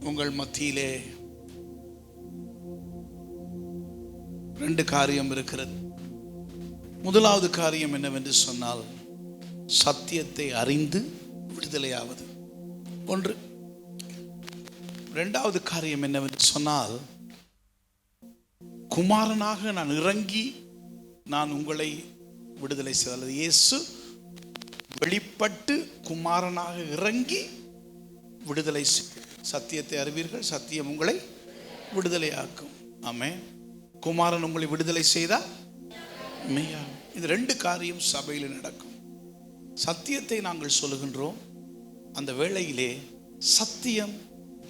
உங்கள் மத்தியிலே ரெண்டு காரியம் இருக்கிறது. முதலாவது காரியம் என்னவென்று சொன்னால், சத்தியத்தை அறிந்து விடுதலையாவது ஒன்று. இரண்டாவது காரியம் என்னவென்று சொன்னால், குமாரனாக நான் இறங்கி நான் உங்களை விடுதலை செய்தால், இயேசு வெளிப்பட்டு குமாரனாக இறங்கி விடுதலை. சத்தியத்தை அறிவீர்கள், சத்தியம் உங்களை விடுதலையாக்கும். ஆமென். குமாரன் உங்களை விடுதலை செய்தால் மெய்யா. இது ரெண்டு காரியம் சபையில் நடக்கும். சத்தியத்தை நாங்கள் சொல்லுகின்றோம், அந்த வேளையிலே சத்தியம்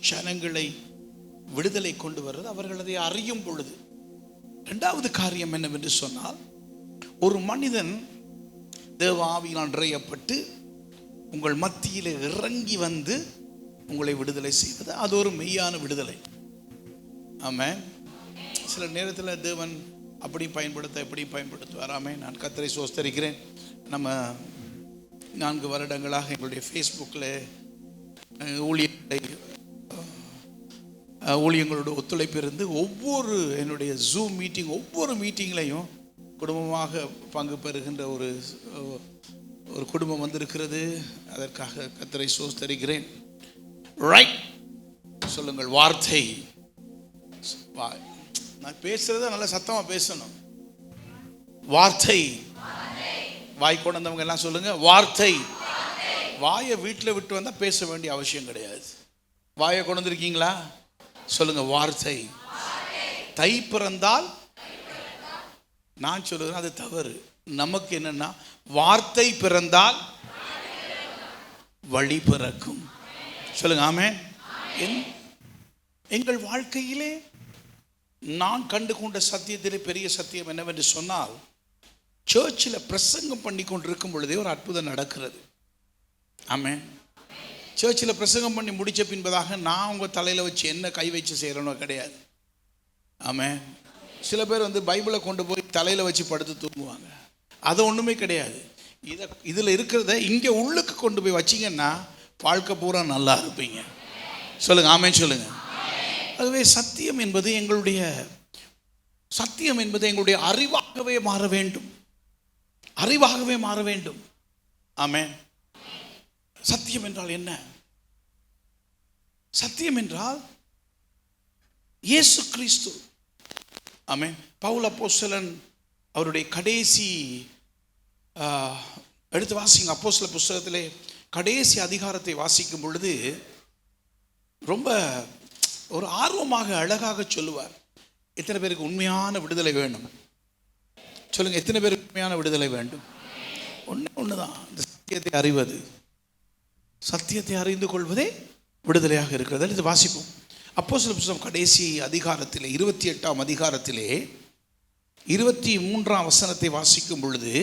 ஜனங்களை விடுதலை கொண்டு வருவது, அவர்கள் அதை அறியும் பொழுது. இரண்டாவது காரியம் என்னவென்று சொன்னால், ஒரு மனிதன் தேவ ஆவியினால் நிறையப்பட்டு உங்கள் மத்தியிலே இறங்கி வந்து உங்களை விடுதலை செய்வது, அது ஒரு மெய்யான விடுதலை. ஆமென். சில நேரத்தில் தேவன் அப்படி எப்படி பயன்படுத்துவார். ஆமென். நான் கர்த்தரை ஸ்தோத்திரிக்கிறேன். நம்ம 4 வருடங்களாக எங்களுடைய ஃபேஸ்புக்கில் ஊழியங்களோட ஒத்துழைப்பு இருந்து ஒவ்வொரு என்னுடைய ஜூம் மீட்டிங், ஒவ்வொரு மீட்டிங்லையும் குடும்பமாக பங்கு பெறுகின்ற ஒரு குடும்பம் வந்திருக்கிறது. அதற்காக கர்த்தரை ஸ்தோத்திரிக்கிறேன். ரைட் சொல்லுங்கள். வார்த்தை. நான் பேசுறத நல்ல சத்தமா பேசணும். வார்த்தை. வாய் கொண்டு வந்தவங்க எல்லாம் சொல்லுங்க, வார்த்தை. வாயை வீட்டில் விட்டு வந்தா பேச வேண்டிய அவசியம் கிடையாது. வாயை கொண்டு வந்திருக்கீங்களா? சொல்லுங்க, வார்த்தை. தை பிறந்தால், நான் சொல்லுகிறேன் அது தவறு. நமக்கு என்னன்னா, வார்த்தை பிறந்தால் வழி பிறக்கும். சொல்லுங்க ஆமென். எங்கள் வாழ்க்கையிலே நான் கண்டு கொண்ட சத்தியத்திலே பெரிய சத்தியம் என்னவென்று சொன்னால், சர்ச்சில் பிரசங்கம் பண்ணி கொண்டிருக்கும் பொழுதே ஒரு அற்புதம் நடக்கிறது. ஆமென். சர்ச்சில் பிரசங்கம் பண்ணி முடித்த பின்பதாக நான் உங்கள் தலையில் வச்சு என்ன கை வச்சு செய்கிறனோ கிடையாது. ஆமென். சில பேர் வந்து பைபிளை கொண்டு போய் தலையில் வச்சு படுத்து தூங்குவாங்க. அது ஒன்றுமே கிடையாது. இதில் இருக்கிறத இங்கே உள்ளுக்கு கொண்டு போய் வச்சிங்கன்னா வாழ்க்கை பூரா நல்லா இருப்பீங்க. சொல்லுங்க ஆமென். சொல்லுங்க. அதுவே சத்தியம் என்பது எங்களுடைய அறிவாகவே மாற வேண்டும். அறிவாகவே மாற வேண்டும். ஆமென். சத்தியம் என்றால் என்ன? சத்தியம் என்றால் இயேசு கிறிஸ்து. ஆமென். பவுல் அப்போஸ்தலன் அவருடைய கடைசி எடுத்து வாசிங்க. அப்போஸ்தலர் புஸ்தகத்திலே கடைசி அதிகாரத்தை வாசிக்கும் பொழுது ரொம்ப ஒரு ஆர்வமாக அழகாக சொல்லுவார். எத்தனை பேருக்கு உண்மையான விடுதலை வேண்டும்? சொல்லுங்க, எத்தனை பேருக்கு உண்மையான விடுதலை வேண்டும்? ஒண்ணுதான், இந்த சத்தியத்தை அறிவது. சத்தியத்தை அறிந்து கொள்வதே விடுதலையாக இருக்கிறது. இது வாசிப்போம். அப்போஸ்தலர் புஸ்தகம் கடைசி அதிகாரத்திலே 28ஆம் அதிகாரத்திலே 23ஆம் வசனத்தை வாசிக்கும் பொழுது,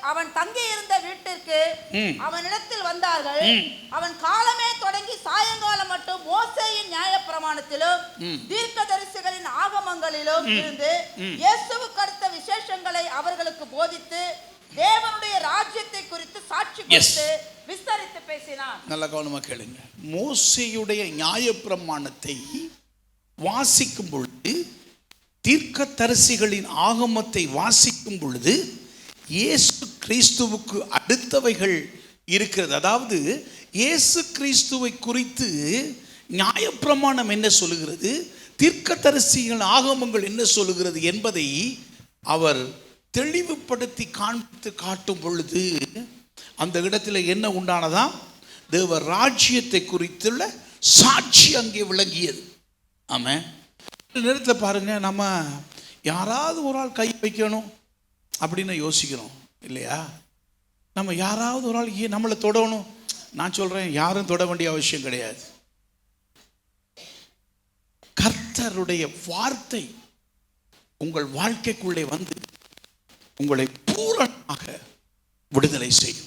அவன் தங்கி இருந்த வீட்டிற்கு அவனிடத்தில் வந்தார்கள். அவன் காலமே தொடங்கி சாயங்காலம் மட்டும் மோசேயின் நியாயப்பிரமாணத்திலும் தீர்க்கதரிசிகளின் ஆகமங்களிலும் இருந்து இயேசுவுக்கு அடுத்த விசேஷங்களை அவர்களுக்கு போதித்து தேவனுடைய ராஜ்யத்தை குறித்து சாட்சி கொடுத்து விஸ்தரித்து பேசினான். நல்ல கவனமா கேளுங்க. மோசேயுடைய நியாயப்பிரமாணத்தை வாசிக்கும் பொழுது, தீர்க்கதரிசிகளின் ஆகமத்தை வாசிக்கும் பொழுது, இயேசு கிறிஸ்துவுக்கு அடுத்தவைகள் இருக்கிறது. அதாவது இயேசு கிறிஸ்துவை குறித்து நியாயப்பிரமாணம் என்ன சொல்லுகிறது, தீர்க்கதரிசிகள் ஆகமங்கள் என்ன சொல்லுகிறது என்பதை அவர் தெளிவுபடுத்தி காண்பித்து காட்டும் பொழுது அந்த இடத்துல என்ன உண்டானதா? தேவ ராஜ்யத்தை குறித்துள்ள சாட்சி அங்கே விளங்கியது. ஆமாம். நேரத்தில் பாருங்க, நம்ம யாராவது ஒரு ஆள் கை வைக்கணும் அப்படின்னு யோசிக்கிறோம் இல்லையா? நம்ம யாராவது ஒரு ஆள் நம்மளை தொடணும். நான் சொல்றேன், யாரும் தொட வேண்டிய அவசியம் கிடையாது. கர்த்தருடைய வார்த்தை உங்கள் வாழ்க்கைக்குள்ளே வந்து உங்களை பூரணமாக விடுதலை செய்யும்.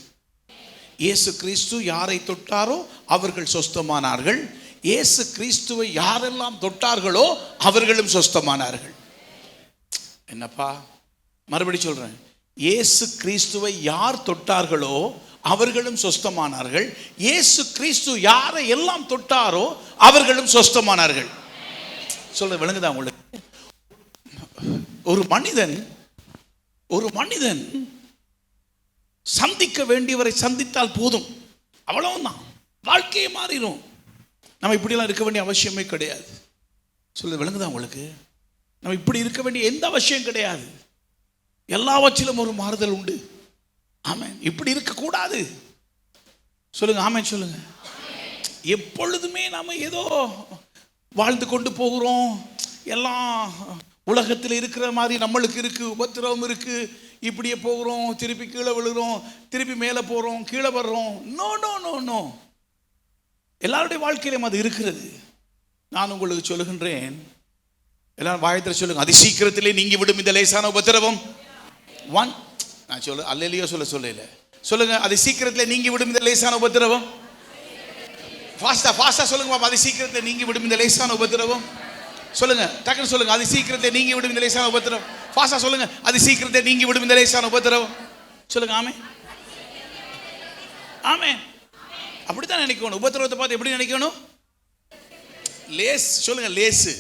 இயேசு கிறிஸ்து யாரை தொட்டாரோ அவர்கள் சொஸ்தமானார்கள். இயேசு கிறிஸ்துவை யாரெல்லாம் தொட்டார்களோ அவர்களும் சொஸ்தமானார்கள். என்னப்பா, மறுபடி சொல்றேன், இயேசு கிறிஸ்துவை யார் தொட்டார்களோ அவர்களும் சொஸ்தமானார்கள். இயேசு கிறிஸ்து யாரை எல்லாம் தொட்டாரோ அவர்களும் சொஸ்தமானார்கள். சொல்ல விளங்குதா உங்களுக்கு? ஒரு மனிதன் சந்திக்க வேண்டியவரை சந்தித்தால் போதும், அவ்வளவுதான், வாழ்க்கையே மாறிடும். நம்ம இப்படிலாம் இருக்க வேண்டிய அவசியமே கிடையாது. சொல்ல விளங்குதா உங்களுக்கு? நம்ம இப்படி இருக்க வேண்டிய எந்த அவசியம் கிடையாது. எல்லாவற்றிலும் ஒரு மாறுதல் உண்டு. ஆமென். இப்படி இருக்கக்கூடாது. சொல்லுங்க ஆமென் சொல்லுங்க. எப்பொழுதுமே நாம ஏதோ வாழ்ந்து கொண்டு போகிறோம், எல்லாம் உலகத்தில் இருக்கிற மாதிரி நம்மளுக்கு இருக்கு, உபத்திரவம் இருக்கு, இப்படியே போகிறோம், திருப்பி கீழே விழுகிறோம், திருப்பி மேலே போகிறோம், கீழே வர்றோம். No no no no. எல்லாருடைய வாழ்க்கையிலும் அது இருக்கிறது. நான் உங்களுக்கு சொல்லுகின்றேன், எல்லாரும் வாயத்தில் சொல்லுங்க, அதி சீக்கிரத்திலே நீங்கி விடும் இந்த லேசான உபத்திரவம். நான் சொல்ல அல்லையோ சொல்லல, சொல்லுங்க, அதி சீக்கிரத்திலே நீங்கி விடும் இந்த லேசான உபத்திரவம். ஃபாஸ்டா சொல்லுங்க பாப்பா, அதி சீக்கிரத்திலே நீங்கி விடும் இந்த லேசான உபத்திரவம். சொல்லுங்க, டக்குன்னு சொல்லுங்க, அதி சீக்கிரத்திலே நீங்கி விடும் இந்த லேசான உபத்திரவம். ஃபாஸ்டா சொல்லுங்க, அதி சீக்கிரத்திலே நீங்கி விடும் இந்த லேசான உபத்திரவம். சொல்லுங்க ஆமென். ஆமென். அப்படித்தான் நினைக்கணும். உபத்திரவத்தை பார்த்து எப்படி நினைக்கணும்? லேஸ். சொல்லுங்க லேசு.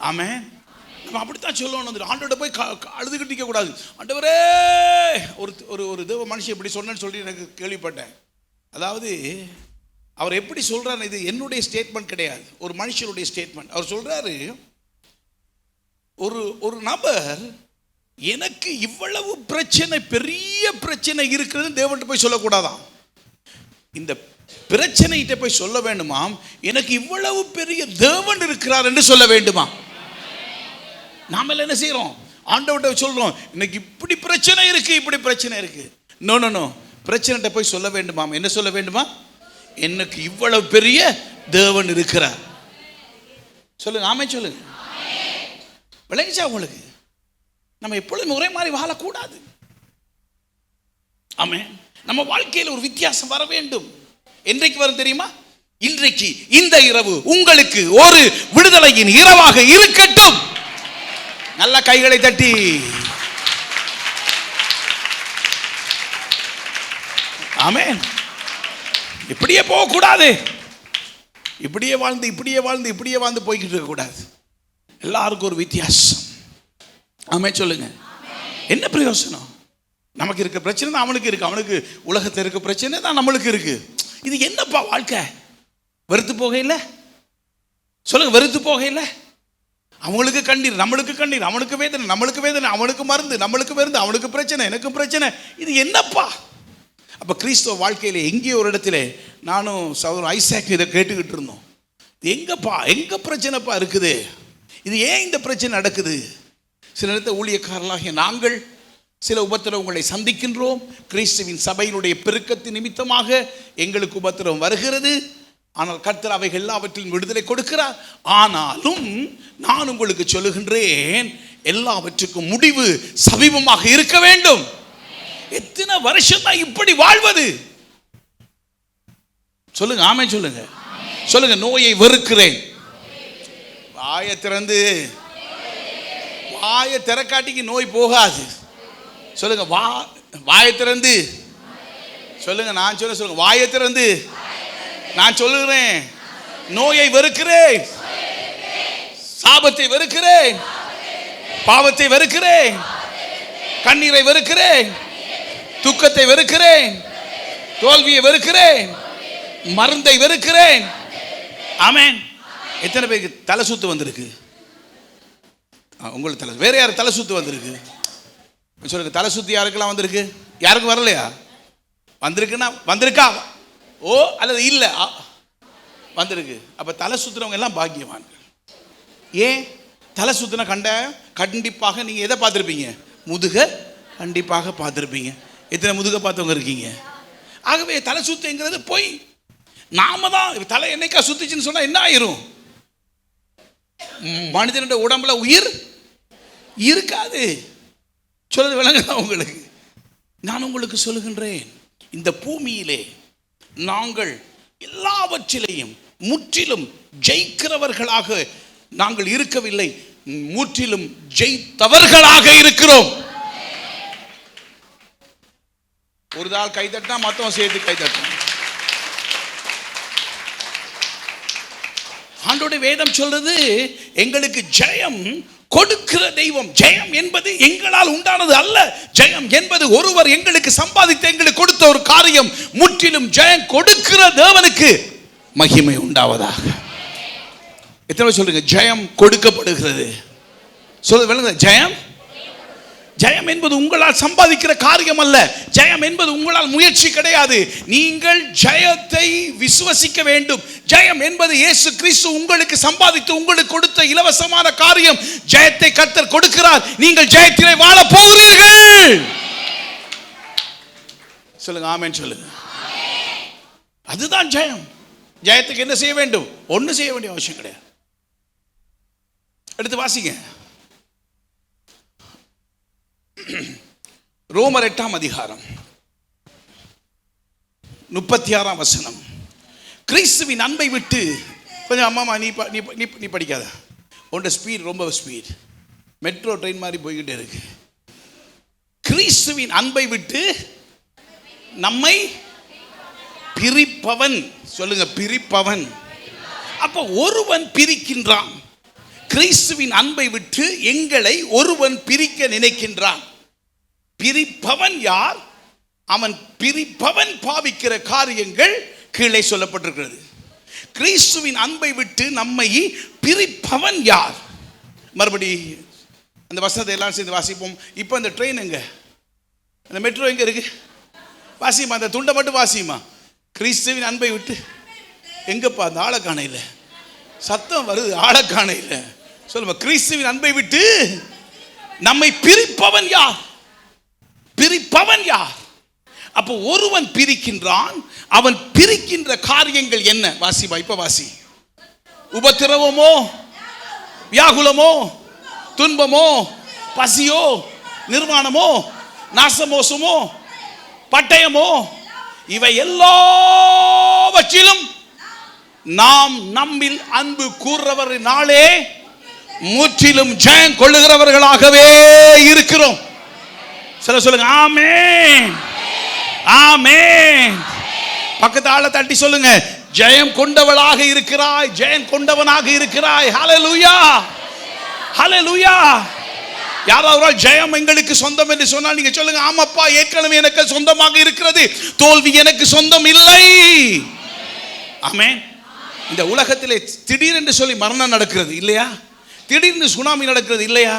ஆமென். நம்ம அப்படித்தான் சொல்லணும். ஆண்டவர்கிட்ட போய் அழுதுகிட்டு நிற்க கூடாது. ஆண்டவரே, ஒரு தேவ மனுஷன் இப்படி சொன்னேன்னு சொல்லி எனக்கு கேள்விப்பட்டேன். அதாவது அவர் எப்படி சொல்றாரு, இது என்னுடைய ஸ்டேட்மெண்ட் கிடையாது, ஒரு மனுஷனுடைய ஸ்டேட்மெண்ட். அவர் சொல்றாரு, ஒரு நபர் எனக்கு இவ்வளவு பிரச்சனை, பெரிய பிரச்சனை இருக்கிறது தேவன்கிட்ட போய் சொல்லக்கூடாதான். இந்த பிரச்சனைகிட்ட போய் சொல்ல வேண்டுமாம், எனக்கு இவ்வளவு பெரிய தேவன் இருக்கிறார் என்று சொல்ல வேண்டுமா. நாம என்ன செய்யறோம்? ஆண்டவர்கிட்ட சொல்றோம், இன்னைக்கு இப்படி பிரச்சனை இருக்கு, இப்படி பிரச்சனை இருக்கு. No no no. பிரச்சனைகிட்ட போய் சொல்ல வேண்டுமாம். என்ன சொல்ல வேண்டுமா? எனக்கு இவ்வளவு பெரிய தேவன் இருக்கிறார். சொல்லுங்க ஆமென் சொல்லுங்க. விளங்கிச்சா உங்களுக்கு? நம்ம எப்பொழுதும் ஒரே மாதிரி வாழக்கூடாது. ஆமென். நம்ம வாழ்க்கையில் ஒரு வித்தியாசம் வர வேண்டும். என்றைக்கு வரும் தெரியுமா? இன்றைக்கு இந்த இரவு உங்களுக்கு ஒரு விடுதலையின் இரவாக இருக்கட்டும். நல்ல கைகளை தட்டி ஆமென். இப்படியே போகக்கூடாது. இப்படியே வாழ்ந்து போய்கிட்டு இருக்க கூடாது. எல்லாருக்கும் ஒரு வித்தியாசம். ஆமென் சொல்லுங்க. என்ன பிரயோசனம்? நமக்கு இருக்க பிரச்சனை தான் அவனுக்கு இருக்கு, அவனுக்கு உலகத்தில் இருக்க பிரச்சனை தான் நம்மளுக்கு இருக்கு. இது என்னப்பா வாழ்க்கை? வெறுத்து போகையில் சொல்லுங்க, வெறுத்து போகையில் அவங்களுக்கு கண்ணீர், நம்மளுக்கு கண்ணீர், அவனுக்கு வேதனை, நம்மளுக்கு வேதனை, அவனுக்கு மருந்து, நம்மளுக்கு மருந்து, அவனுக்கு பிரச்சனை, எனக்கு பிரச்சனை. இது என்னப்பா? அப்போ கிறிஸ்தவ வாழ்க்கையில் எங்கேயோ ஒரு இடத்துல நானும் சகோதரன் ஐசாக் இதை கேட்டுக்கிட்டு இருந்தோம். எங்கப்பா, எங்க பிரச்சனைப்பா இருக்குது? இது ஏன் இந்த பிரச்சனை நடக்குது? சில நேரத்தில் ஊழியக்காரர்களாகிய நாங்கள் சில உபத்திரவங்களை சந்திக்கின்றோம். கிறிஸ்துவின் சபையினுடைய பெருக்கத்தின் நிமித்தமாக எங்களுக்கு உபத்திரவம் வருகிறது. ஆனால் கர்த்தர் அவைகள் எல்லாவற்றிலும் விடுதலை கொடுக்கிறார். ஆனாலும் நான் உங்களுக்கு சொல்லுகின்றேன், எல்லாவற்றுக்கும் முடிவு சமீபமாக இருக்க வேண்டும். எத்தனை வருஷம் தான் இப்படி வாழ்வது? சொல்லுங்க ஆமென் சொல்லுங்க. சொல்லுங்க, நோயை வெறுக்கிறேன். வாயை திறக்காட்டிக்கு நோய் போகாது. சொல்லுங்க, வாயை திறந்து சொல்லுங்க. நான் சொல்லுங்க, வாயை திறந்து நான் சொல்லுகிறேன், நோயை வெறுக்கிறேன், சாபத்தை வெறுக்கிறேன், பாவத்தை வெறுக்கிறேன், கண்ணீரை வெறுக்கிறேன், துக்கத்தை வெறுக்கிறேன், தோல்வியை வெறுக்கிறேன், மருந்தை வெறுக்கிறேன். ஆமென். எத்தனை பேருக்கு தலை சுத்து வந்திருக்கு? உங்களுக்கு தலை, வேற யார் தலை சுத்து வந்திருக்கு? சொல்லுங்க, தலை சுத்தி யாருக்கெல்லாம் வந்திருக்கு? யாருக்கும் வரலையா? வந்திருக்குன்னா வந்திருக்கா? ஓ அல்லது இல்லை வந்திருக்கு. அப்போ தலை சுத்துறவங்க எல்லாம் பாக்கியவான்கள். ஏன்? தலை சுத்தின கண்டிப்பாக நீங்கள் எதை பார்த்துருப்பீங்க? முதுக கண்டிப்பாக பார்த்துருப்பீங்க. எத்தனை முதுக பார்த்தவங்க இருக்கீங்க? ஆகவே தலை சுத்துங்கிறது போய் நாம தான் தலை என்னைக்கா சுத்திச்சுன்னு சொன்னால் என்ன ஆயிரும்? மனிதனுடைய உடம்புல உயிர் இருக்காது. சொல்றது விளங்குதா உங்களுக்கு? நான் உங்களுக்கு சொல்லுகின்றேன், இந்த பூமியிலே நாங்கள் எல்லாவற்றிலையும் முற்றிலும் ஜெயிக்கிறவர்களாக நாங்கள் இருக்கவில்லை, முற்றிலும் ஜெயித்தவர்களாக இருக்கிறோம். ஒரு நாள் கை தட்டினா மற்றவன் சேர்த்து கை தட்டணும். ஆண்டோட வேதம் சொல்றது எங்களுக்கு ஜெயம் கொடுக்கிற தெய்வம். ஜெயம் என்பது எங்களால் உண்டானது அல்ல. ஜெயம் என்பது ஒருவர் எங்களுக்கு சம்பாதித்து எங்களுக்கு கொடுத்த ஒரு காரியம். முற்றிலும் ஜெயம் கொடுக்கிற தேவனுக்கு மகிமை உண்டாவதாக. எத்தனை சொல்லுங்க ஜெயம் கொடுக்கப்படுகிறது? சொல்ல விளங்க. ஜெயம் ஜெயம் என்பது உங்களால் சம்பாதிக்கிற காரியம் அல்ல. ஜெயம் என்பது உங்களால் முயற்சி கிடையாது. நீங்கள் ஜெயத்தை விசுவசிக்க வேண்டும். ஜெயம் என்பது இயேசு கிறிஸ்து உங்களுக்கு சம்பாதித்து உங்களுக்கு கொடுத்த இலவசமான காரியம். ஜெயத்தை கர்த்தர் கொடுக்கிறார். நீங்கள் ஜெயத்திலே வாழ போகிறீர்கள். சொல்லுங்க ஆமென் சொல்லுங்க. அதுதான் ஜெயம். ஜெயத்துக்கு என்ன செய்ய வேண்டும்? ஒன்றும் செய்ய வேண்டிய அவசியம் கிடையாது. எடுத்து வாசிங்க. ரோமர் 8ஆம் அதிகாரம் 36ஆம் வசனம். கிறிஸ்துவின் அன்பை விட்டு கொஞ்சம் அம்மா நீ படிக்காத. உன்னோட ஸ்பீட் ரொம்ப ஸ்பீட், மெட்ரோ ட்ரெயின் மாதிரி போய்கிட்டே இருக்கு. கிறிஸ்துவின் அன்பை விட்டு நம்மை பிரிப்பவன். சொல்லுங்க பிரிப்பவன். அப்ப ஒருவன் பிரிக்கின்றான். கிறிஸ்துவின் அன்பை விட்டு எங்களை ஒருவன் பிரிக்க நினைக்கின்றான். பிரிப்பவன் யார்? அவன் பிரிப்பவன் பாவிக்கிற காரியங்கள் கீழே சொல்லப்பட்டிருக்கிறது. கிறிஸ்துவின் அன்பை விட்டு நம்மை பிரிப்பவன் யார்? மறுபடி அந்த வசனத்தை எல்லாம் சேர்ந்து வாசிப்போம். இப்போ அந்த ட்ரெயின் எங்க, அந்த மெட்ரோ எங்க இருக்கு? வாசிமா, அந்த துண்டை மட்டும் வாசிமா. கிறிஸ்துவின் அன்பை விட்டு எங்கப்பா? அந்த ஆளை காணையில சத்தம் வருது, ஆளை காணையில. சொல்லுமா, கிறிஸ்துவின் அன்பை விட்டு நம்மை பிரிப்பவன் யார்? பிரிப்பவன் யார்? அப்போ ஒருவன் பிரிக்கின்றான். அவன் பிரிக்கின்ற காரியங்கள் என்ன? வாசிமா, இப்ப வாசி. உபத்திரவமோ, வியாகுலமோ, துன்பமோ, பசியோ, நிர்வாணமோ, நாசமோசமோ, பட்டயமோ, இவை எல்லாவற்றிலும் நாம் நம்மில் அன்பு கூறுறவரினாலே முற்றிலும் ஜெயம் கொள்ளுகிறவர்களாகவே இருக்கிறோம். சொல்லுங்க ஆமென், ஆமென். பக்கத்து ஆளை தட்டி சொல்லுங்க, ஜெயம் கொண்டவளாக இருக்கிறாய், ஜெயம் கொண்டவனாக இருக்கிறாய். ஹல்லேலூயா, ஹல்லேலூயா. யாராவது ஜெயம் எங்களுக்கு சொந்தம் என்று சொன்னால் நீங்க சொல்லுங்க, ஆமாப்பா ஏற்கனவே எனக்கு சொந்தமாக இருக்கிறது, தோல்வி எனக்கு சொந்தம் இல்லை. ஆமென். இந்த உலகத்திலே திடீரென்று சொல்லி மரணம் நடக்கிறது இல்லையா? திடீர்னு சுனாமி நடக்கிறது இல்லையா?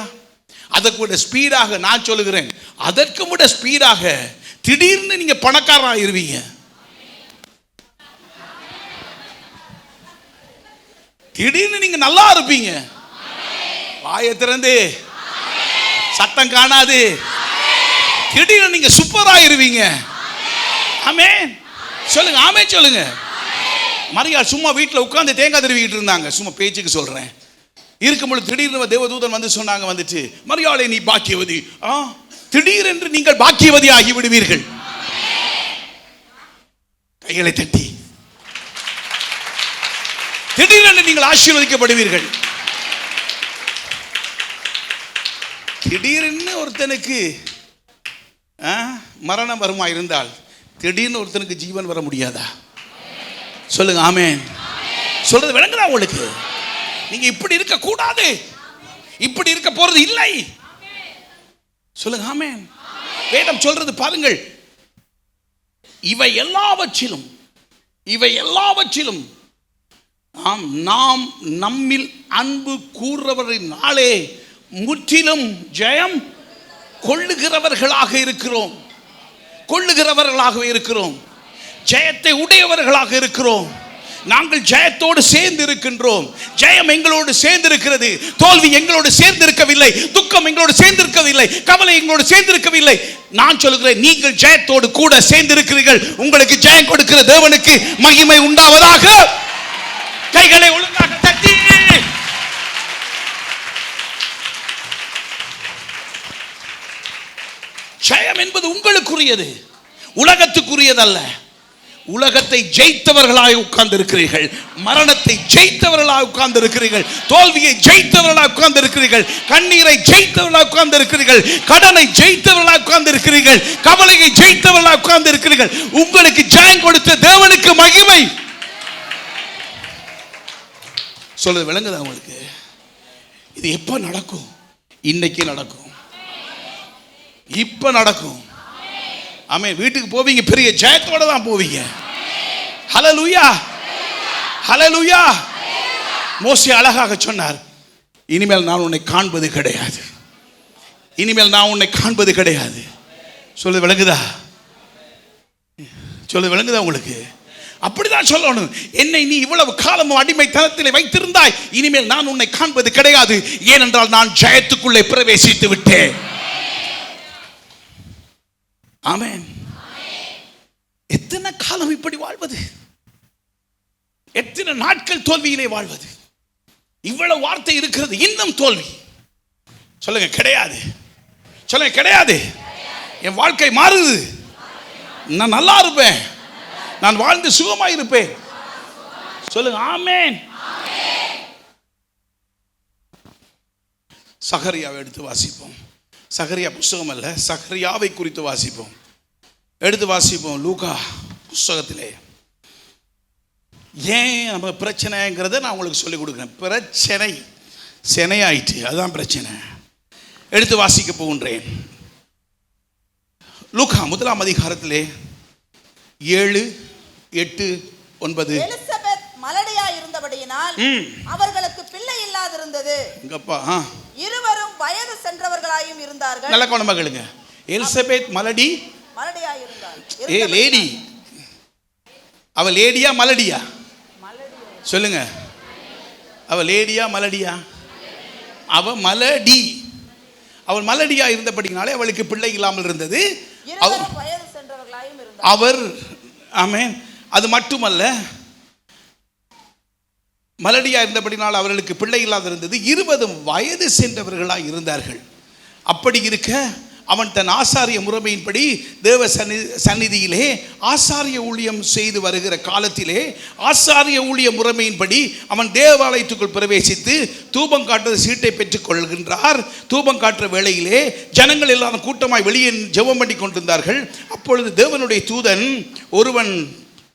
அதற்கு விட ஸ்பீடாக நான் சொல்லுகிறேன், அதற்கு விட ஸ்பீடாக திடீர்னு நீங்க பணக்காரராக இருவீங்க. திடீர்னு நீங்க நல்லா இருப்பீங்க. வாயை திறந்து சத்தம் காணாது. திடீர்னு நீங்க சூப்பரா இருவீங்க. ஆமென் சொல்லுங்க, ஆமென் சொல்லுங்க. மரியாள் சும்மா வீட்டில் உட்கார்ந்து தேங்காய் திருவிக்கிட்டு இருந்தாங்க. சும்மா பேச்சுக்கு சொல்றேன். இருக்கும்பொழுது திடீர்னு தேவதூதன் வந்து சொன்னாங்க, வந்துட்டு மரியாளே நீ பாக்கியவதி. திடீரென்று நீங்கள் பாக்கியவதி ஆகி விடுவீர்கள். கைகளை தட்டி திடீரென்று நீங்கள் ஆசீர்வதிக்கப்படுவீர்கள். திடீரென்று ஒருத்தனுக்கு மரணம் வருமா இருந்தால் திடீர்னு ஒருத்தனுக்கு ஜீவன் வர முடியாதா? சொல்லுங்க ஆமென். சொல்றது விளங்குதா உங்களுக்கு? நீங்க இப்படி இருக்க கூடாது, இப்படி இருக்க போறது இல்லை. சொல்லுங்க ஆமென். வேதம் சொல்றது பாருங்கள், இவை எல்லாவற்றிலும் நாம் நம்மில் அன்பு கூறுறவரினாலே முற்றிலும் ஜெயம் கொள்ளுகிறவர்களாக இருக்கிறோம். ஜெயத்தை உடையவர்களாக இருக்கிறோம். நாங்கள் ஜெயத்தோடு சேர்ந்து இருக்கின்றோம். ஜெயம் எங்களோடு சேர்ந்து இருக்கிறது. தோல்வி எங்களோடு சேர்ந்து இருக்கவில்லை. துக்கம் எங்களோடு சேர்ந்து இருக்கவில்லை. கவலை எங்களோடு சேர்ந்து இருக்கவில்லை. நான் சொல்கிறேன், நீங்கள் ஜெயத்தோடு கூட சேர்ந்து இருக்கிறீர்கள். உங்களுக்கு ஜெயம் கொடுக்கிற தேவனுக்கு மகிமை உண்டாவதாக. கைகளை ஒழுங்காக தட்டி ஜெயம் என்பது உங்களுக்குரியது, உலகத்துக்குரியதல்ல. உலகத்தை ஜெயித்தவர்களாய் உட்கார்ந்து இருக்கிறீர்கள், மரணத்தை ஜெயித்தவர்களாய் உட்கார்ந்து இருக்கிறீர்கள், தோல்வியை ஜெயித்தவர்களாய் உட்கார்ந்து இருக்கிறீர்கள், கண்ணீரை ஜெயித்தவர்களாய் உட்கார்ந்து இருக்கிறீர்கள், கடனை ஜெயித்தவர்களாய் உட்கார்ந்து இருக்கிறீர்கள், கவலையை ஜெயித்தவர்களாய் உட்கார்ந்து இருக்கிறீர்கள். உங்களுக்கு ஜெயம் கொடுத்த தேவனுக்கு மகிமை. சொல்றது விளங்குதா உங்களுக்கு? இது எப்ப நடக்கும்? இன்னைக்கு நடக்கும், இப்ப நடக்கும். ஆமென். வீட்டுக்கு போவீங்க, பெரிய ஜெயத்தோட தான் போவீங்க. ஹல்லேலூயா, ஹல்லேலூயா. மோசே அழகாக சொன்னார், இனிமேல் நான் உன்னை காண்பது கிடையாது, இனிமேல் நான் உன்னை காண்பது கிடையாது. சொல்லுது விளங்குதா? சொல்லுது விளங்குதா உங்களுக்கு? அப்படிதான் சொல்லணும். என்னை நீ இவ்வளவு காலமும் அடிமைத்தனத்தில் வைத்திருந்தாய், இனிமேல் நான் உன்னை காண்பது கிடையாது, ஏனென்றால் நான் ஜெயத்துக்குள்ளே பிரவேசித்து விட்டேன். ஆமென். எத்தனை காலம் இப்படி வாழ்வது? எத்தனை நாட்கள் தோல்வியிலே வாழ்வது? இவ்வளவு வார்த்தை இருக்கிறது, இன்னும் தோல்வி. சொல்லுங்க கிடையாது, சொல்லுங்க கிடையாது. என் வாழ்க்கை மாறுது, நான் நல்லா இருப்பேன், நான் வாழ்ந்து சுகமாய் இருப்பேன். சொல்லுங்க ஆமென். சகரியாவை எடுத்து வாசிப்போம். சகரியா புஸ்தகம் அல்ல, சகரியாவை குறித்து வாசிப்போம். எடுத்து வாசிப்போம் லூக்கா புஸ்தகத்திலே. ஏன் நம்ம பிரச்சனைங்கிறத நான் உங்களுக்கு சொல்லிக் கொடுக்குறேன். பிரச்சனை செனையாயிட்டு, அதுதான் பிரச்சனை. எடுத்து வாசிக்க போகின்றேன். லூக்கா 1ஆம் அதிகாரத்திலே 7, 8, 9. எலிசபெத் மலடியா இருந்தபடியினால் அவர்களுக்கு பிள்ளை இல்லாதிருந்தது. இங்கப்பா இருவரும் வயது சென்றவர்களாயும் இருந்தார்கள். நல்ல கவனமா கேளுங்க. எலிசபெத் மலடியா இருந்தார். லேடி. அவ லேடியா மலடியா? சொல்லுங்க. அவ லேடியா மலடியா? அவ மலடி. அவள் மலடியா இருந்தபடினாலே அவளுக்கு பிள்ளை இல்லாமல் இருந்தது. வயது சென்றவர்களாயும் இருந்தார். அவர் ஆமென். அது மட்டுமல்ல, மலடியா இருந்தபடினால் அவர்களுக்கு பிள்ளை இல்லாத இருந்தது. 20 வயது சென்றவர்களாக இருந்தார்கள். அப்படி இருக்க அவன் தன் ஆசாரிய முறைமையின்படி தேவ சந்நிதியிலே ஆசாரிய ஊழியம் செய்து வருகிற காலத்திலே ஆசாரிய ஊழிய முறைமையின்படி அவன் தேவாலயத்துக்குள் பிரவேசித்து தூபம் காட்டுற சீட்டை பெற்றுக் கொள்கின்றார். தூபம் காட்டுற வேளையிலே ஜனங்கள் எல்லாரும் கூட்டமாய் வெளியே ஜெபம் பண்ணி கொண்டிருந்தார்கள். அப்பொழுது தேவனுடைய தூதன் ஒருவன்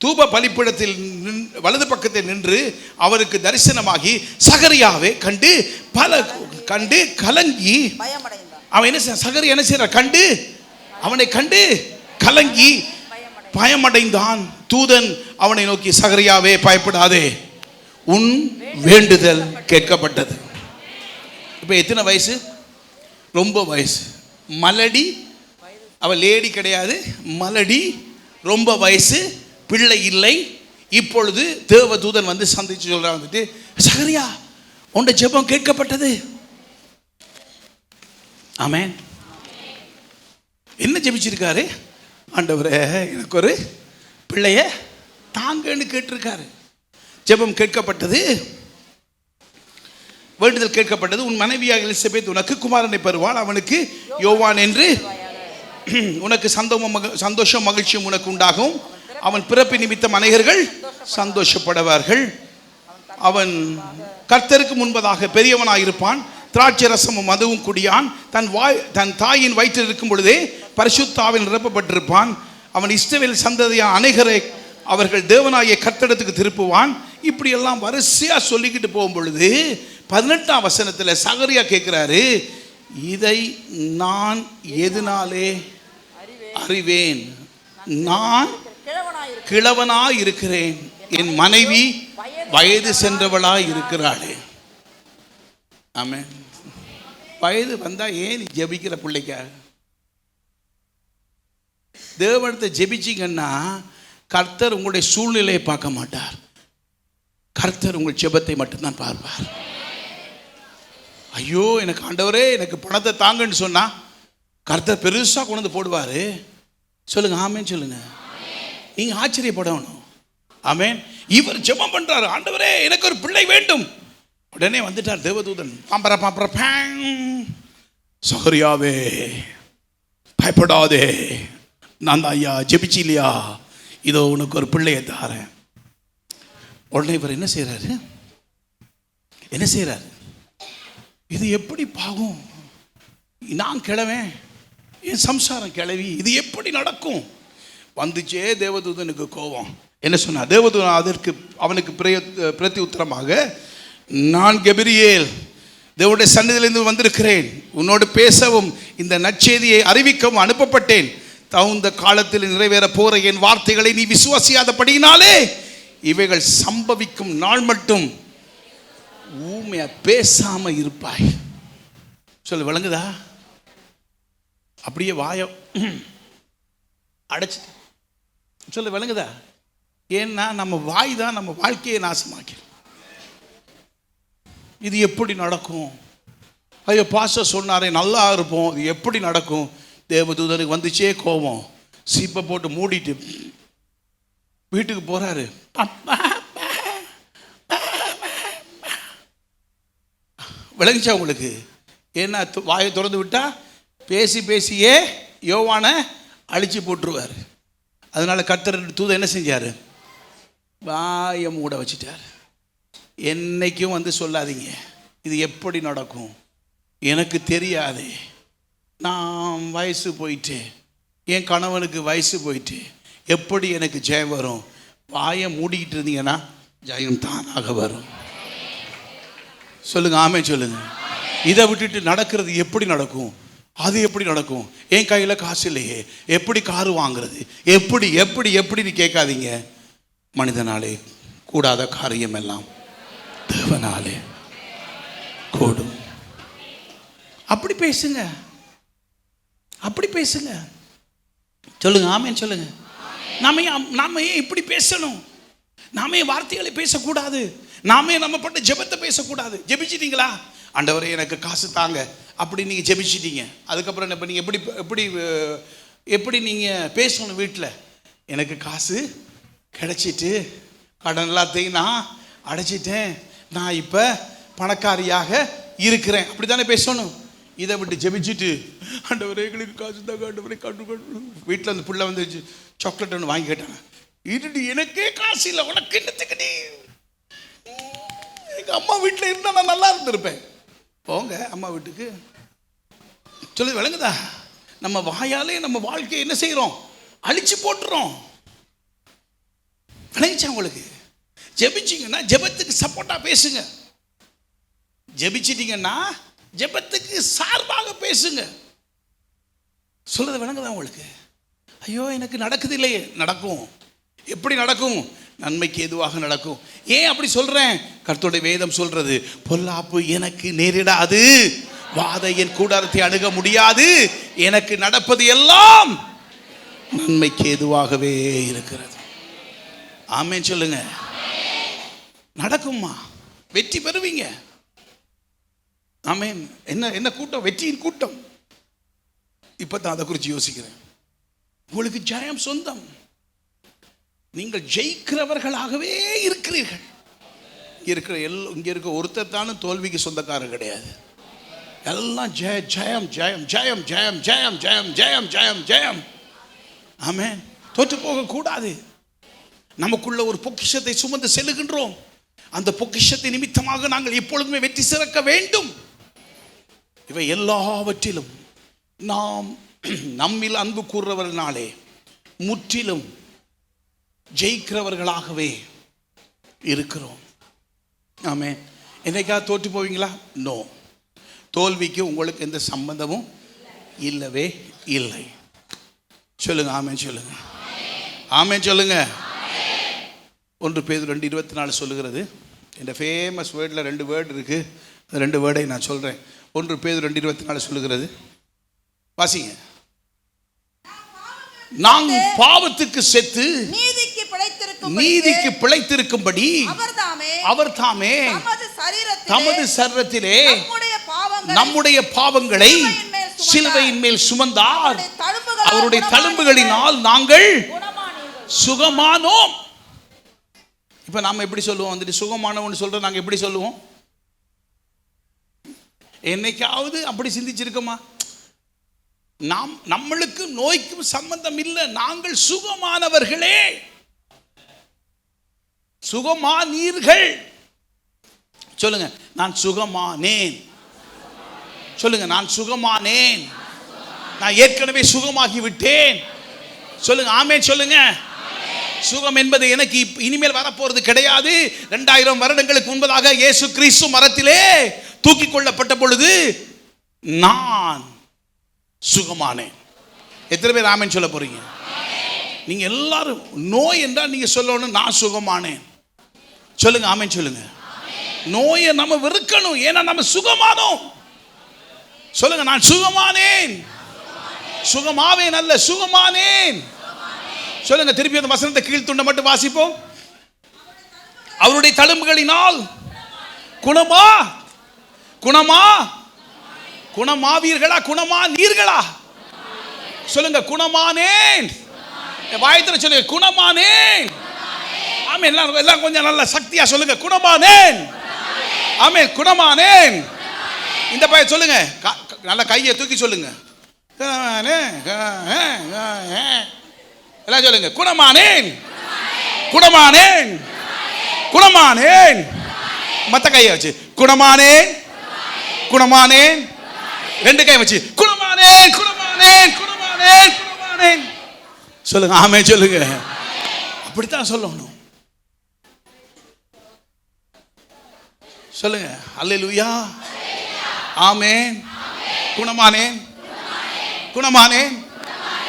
தூப பலிப்பீடத்தில் வலது பக்கத்தில் நின்று அவருக்கு தரிசனமாகி சகரியாவை கண்டு கலங்கி அவன் என்ன சகரியா என்ன செய்யற கண்டு அவனை கண்டு கலங்கி பயமடைந்தான். தூதன் அவனை நோக்கி, சகரியாவே பயப்படாதே, உன் வேண்டுதல் கேட்கப்பட்டது. இப்ப எத்தனை வயசு? ரொம்ப வயசு. மலடி, அவள் லேடி கிடையாது, மலடி, ரொம்ப வயசு, பிள்ளை இல்லை. இப்பொழுது தேவதூதன் வந்து சந்திச்சு சொல்றான், வந்துட்டு சகரியா உன்னுடைய ஜெபம் கேட்கப்பட்டது. ஆமென். என்ன ஜெபிச்சிருக்காரு? ஆண்டவரே எனக்கு ஒரு பிள்ளைய தாங்கன்னு கேட்டிருக்காரு. ஜெபம் கேட்கப்பட்டது, வேண்டுதல் கேட்கப்பட்டது. உன் மனைவியாக எலிசபெத் உனக்கு குமாரனை பெறுவாள், அவனுக்கு யோவான் என்று உனக்கு சந்தோஷம் மகிழ்ச்சியும் உனக்கு உண்டாகும். அவன் பிறப்பு நிமித்தம் அநேகர்கள் சந்தோஷப்படுவார்கள். அவன் கர்த்தருக்கு முன்பதாக பெரியவனாயிருப்பான், திராட்சை ரசமும் மதுவும் குடியான். தன் தாயின் வயிற்றில் இருக்கும் பொழுதே பரிசுத்தாவில் நிரப்பப்பட்டிருப்பான். அவன் இஸ்ரவேல் சந்ததியான அநேகரை அவர்கள் தேவனாகிய கர்த்தரிடத்துக்கு திருப்புவான். இப்படி எல்லாம் வரிசையா சொல்லிக்கிட்டு போகும் பொழுது 18ஆம் வசனத்தில் சகரியா கேட்கிறாரு, இதை நான் எதனாலே அறிவேன்? நான் கிழவனாய் இருக்கிறேன், என் மனைவி வயது சென்றவளாய் இருக்கிறாளே. ஆமென். வயது வந்தா ஏன் ஜெபிக்கிற பிள்ளைக்காக? தேவனத்தை ஜெபிச்சிங்கன்னா கர்த்தர் உங்களுடைய சூழ்நிலையை பார்க்க மாட்டார், கர்த்தர் உங்கள் ஜெபத்தை மட்டும்தான் பார்ப்பார். ஐயோ எனக்கு ஆண்டவரே எனக்கு பணத்தை தாங்கன்னு சொன்னா கர்த்தர் பெருசா கொண்டு வந்து போடுவாரு. சொல்லுங்க ஆமென் சொல்லுங்க. நீங்க ஆச்சரியப்படணும். ஆமென். இவர் ஜெபம் பண்றாரு, ஆண்டவரே எனக்கு ஒரு பிள்ளை வேண்டும். உடனே வந்துட்டார் தேவதூதன். சகரியாவே பயப்படாதே, நான் தான் ஐயா ஜெபிச்சு இல்லையா, இதோ உனக்கு ஒரு பிள்ளையை தாரேன். உடனே இவர் என்ன செய்கிறாரு? இது எப்படி பாகும்? நான் கிழவன், என் சம்சாரம் கிளவி, இது எப்படி நடக்கும்? வந்துச்சே தேவதூதனுக்கு கோபம். என்ன சொன்னா தேவதூதன்? அவனுக்கு பிரதி உத்தரமாக, நான் கபிரியேல், தேவனுடைய சந்நிதியிலிருந்து வந்திருக்கிறேன், உன்னோடு பேசவும் இந்த நற்செய்தியை அறிவிக்கவும் அனுப்பப்பட்டேன். தகுந்த காலத்தில் நிறைவேற போற என் வார்த்தைகளை நீ விசுவாசியாதபடியினாலே இவைகள் சம்பவிக்கும் நாள் மட்டும் ஊமையா பேசாம இருப்பாய். சொல்லு, விளங்குதா? அப்படியே வாய அடைச்சு சொல்லு, விளங்குதா? ஏன்னா நம்ம வாய் தான் நம்ம வாழ்க்கையை நாசமாக்கிறோம். இது எப்படி நடக்கும்? ஐயோ பாஸ்டர் சொன்னாரே நல்லா இருப்போம், இது எப்படி நடக்கும்? தேவதூதனுக்கு வந்துச்சே கோபம், சீப்பை போட்டு மூடிட்டு வீட்டுக்கு போறாரு. விளங்கிச்சா உங்களுக்கு? ஏன்னா வாயை திறந்து விட்டா பேசியே யோவானை அழிச்சு போட்டுருவார். அதனால கர்த்தர் தூதன் என்ன செஞ்சார்? வாயை மூட வச்சுட்டார். என்னைக்கும் வந்து சொல்லாதீங்க இது எப்படி நடக்கும், எனக்கு தெரியாது, நான் வயசு போயிட்டு, என் கணவனுக்கு வயசு போயிட்டு, எப்படி எனக்கு ஜெயம் வரும்? வாயை மூடிக்கிட்டு இருந்தீங்கன்னா ஜெயம் தானாக வரும். சொல்லுங்க, ஆமே சொல்லுங்க. இதை விட்டுட்டு நடக்கிறது எப்படி நடக்கும்? அது எப்படி நடக்கும்? என் கையில் காசு இல்லையே, எப்படி காரு வாங்குறது? எப்படி எப்படி எப்படின்னு கேட்காதீங்க. மனிதனாலே கூடாத காரியம் எல்லாம் தேவனாலே கூடும். அப்படி பேசுங்க, அப்படி பேசுங்க. சொல்லுங்க, ஆமேன்னு சொல்லுங்க. நாம ஏன் இப்படி பேசணும்? நாமே வார்த்தைகளை பேசக்கூடாது. நாமே நம்ம பட்ட ஜெபத்தை பேசக்கூடாது. ஜெபிச்சிட்டீங்களா? ஆண்டவரே எனக்கு காசு தாங்க அப்படி நீங்கள் ஜெபிச்சிட்டீங்க. அதுக்கப்புறம் என்ன பண்ணீங்க? எப்படி நீங்கள் பேசணும் வீட்டில்? எனக்கு காசு கிடைச்சிட்டு கடன் எல்லாத்தையும் நான் அடைச்சிட்டேன், நான் இப்போ பணக்காரியாக இருக்கிறேன், அப்படி தானே பேசணும். இதை விட்டு ஜெபிச்சுட்டு ஆண்டவரே எங்களுக்கு காசு தாங்க, ஆண்டவரே கண்டு வீட்டில் அந்த பிள்ளை வந்து சாக்லேட் ஒன்று வாங்கி கேட்டாங்க. இது எனக்கே காசு இல்லை, உனக்கு என்னத்துக்கு? எங்கள் அம்மா வீட்டில் இருந்தால் நான் நல்லா இருந்திருப்பேன். போங்க அம்மா வீட்டுக்கு. சொல்லி விளங்குதா? நம்ம வாயாலே நம்ம வாழ்க்கையை என்ன செய்கிறோம்? அழிச்சு போட்டுறோம். விளங்கிச்சா உங்களுக்கு? ஜெபிச்சிங்கன்னா ஜெபத்துக்கு சப்போர்ட்டாக பேசுங்க. ஜெபிச்சிட்டிங்கன்னா ஜெபத்துக்கு சார்பாக பேசுங்க. சொல்றது விளங்குதா உங்களுக்கு? ஐயோ எனக்கு நடக்குது இல்லையே. நடக்கும். எப்படி நடக்கும்? நன்மைக்கு எதுவாக நடக்கும். ஏன் அப்படி சொல்றேன்? கர்த்தருடைய வேதம் சொல்றது, பொல்லாப்பு எனக்கு நேரிடாது, வாதை என் கூடாரத்தை அணுக முடியாது, எனக்கு நடப்பது எல்லாம் நன்மைக்கு எதுவாகவே இருக்கிறது. ஆமென் சொல்லுங்க. நடக்கும்மா, வெற்றி பெறுவீங்க. ஆமென். என்ன கூட்டம்? வெற்றியின் கூட்டம். இப்பதான் அதை குறித்து யோசிக்கிறேன். உங்களுக்கு ஜெயம் சொந்தம். நீங்கள் ஜெயிக்கிறவர்களாகவே இருக்கிறீர்கள். இங்க இருக்க ஒருத்தர் தானும் தோல்விக்கு சொந்தக்காரர் கிடையாது. எல்லாம் ஜெயம் ஜெயம் ஜெயம் ஜெயம் ஜெயம் ஜெயம் ஜெயம் ஜெயம் ஜெயம் ஜெயம். ஆமென். தோற்று போக கூடாது. நமக்குள்ள ஒரு பொக்கிஷத்தை சுமந்து செல்லுகின்றோம். அந்த பொக்கிஷத்தை நிமித்தமாக நாங்கள் எப்பொழுதுமே வெற்றி சிறக்க வேண்டும். இவை எல்லாவற்றிலும் நாம் நம்மில் அன்பு கூறுறவர்களாலே முற்றிலும் ஜெயிக்கிறவர்களாகவே இருக்கிறோம். ஆமே. என்னைக்காவது தோற்று போவீங்களா? நோ. தோல்விக்கு உங்களுக்கு எந்த சம்பந்தமும் இல்லவே இல்லை. சொல்லுங்க, ஆமென் சொல்லுங்க. ஆமென் சொல்லுங்க. 1 பேதுரு 2:24 சொல்லுகிறது. இந்த ஃபேமஸ் வேர்டில் 2 வேர்டு இருக்கு. அந்த 2 வேர்டை நான் சொல்றேன். 1 பேதுரு 2:24 சொல்லுகிறது. வாசிங்க. நாம் பாவத்துக்கு செத்து நீதிக்கு பிழைத்திருக்கும்படி அவர் தாமே தமது சரீரத்திலே நம்முடைய பாவங்களை சிலுவையின் மேல் சுமந்தார். அவருடைய தழும்புகளினால் நாங்கள் சுகமானோம். இப்ப நாம எப்படி சொல்லுவோம்? வந்துட்டு சுகமானோம்னு சொல்ற நாங்க எப்படி சொல்லுவோம்? என்னைக்காவது அப்படி சிந்திச்சிருக்கோமா? நம்மளுக்கு நோய்க்கும் சம்பந்தம் இல்லை. நாங்கள் சுகமானவர்களே, சுகமானீர்கள். சொல்லுங்க, நான் சுகமானேன். சொல்லுங்க, நான் சுகமானேன். நான் ஏற்கனவே சுகமாகி விட்டேன். சொல்லுங்க, ஆமென் சொல்லுங்க. சுகம் என்பது எனக்கு இனிமேல் வரப்போறது கிடையாது. 2000 வருடங்களுக்கு முன்பதாக இயேசு கிறிஸ்து மரத்திலே தூக்கி கொள்ளப்பட்ட பொழுது நான் சுகமானேன். எத்தனை பேர் ஆமென் சொல்ல போறீங்க? நீங்க எல்லாரும் நோய் என்றால் நீங்க சொல்லணும், நான் சுகமானேன். சொல்லுங்க, ஆமென் சொல்லுங்க. நோயை நம்ம வெறுக்கணும், ஏன்னா நம்ம சுகமானோம். சொல்லுங்க, நான் சுகமானேன். சுகமாவேன் அல்ல, சுகமானேன். சொல்லுங்க, திருப்பி அந்த வசனத்தை கீழ்த்துண்ட மட்டும் வாசிப்போம். அவருடைய தழும்புகளினால் குணமா, குணமா, குணமாவீர்களா, குணமா நீர்களா? சொல்லுங்க, குணமானேன். வாயத்துல சொல்லுங்க, குணமானேன். ஆமென். எல்லாம் கொஞ்சம் நல்ல சக்தியா சொல்லுங்க, குணமானேன். ஆமென், குணமானேன். இந்த பையன் சொல்லுங்க, நல்ல கையை தூக்கி சொல்லுங்க, எல்லாம் சொல்லுங்க, குணமானேன், குணமானேன், குணமானேன். மத்த கையை வச்சு குணமானேன், குணமானேன். 2 கை வச்சு குணமானேன், குணமானேன், குணமானேன், குணமானேன். சொல்லுங்க, ஆமென் சொல்லுங்க. அப்படித்தான் சொல்லணும். சொல்லுங்க, அல்லேலூயா, ஆமென். குணமானேன், குணமானேன்.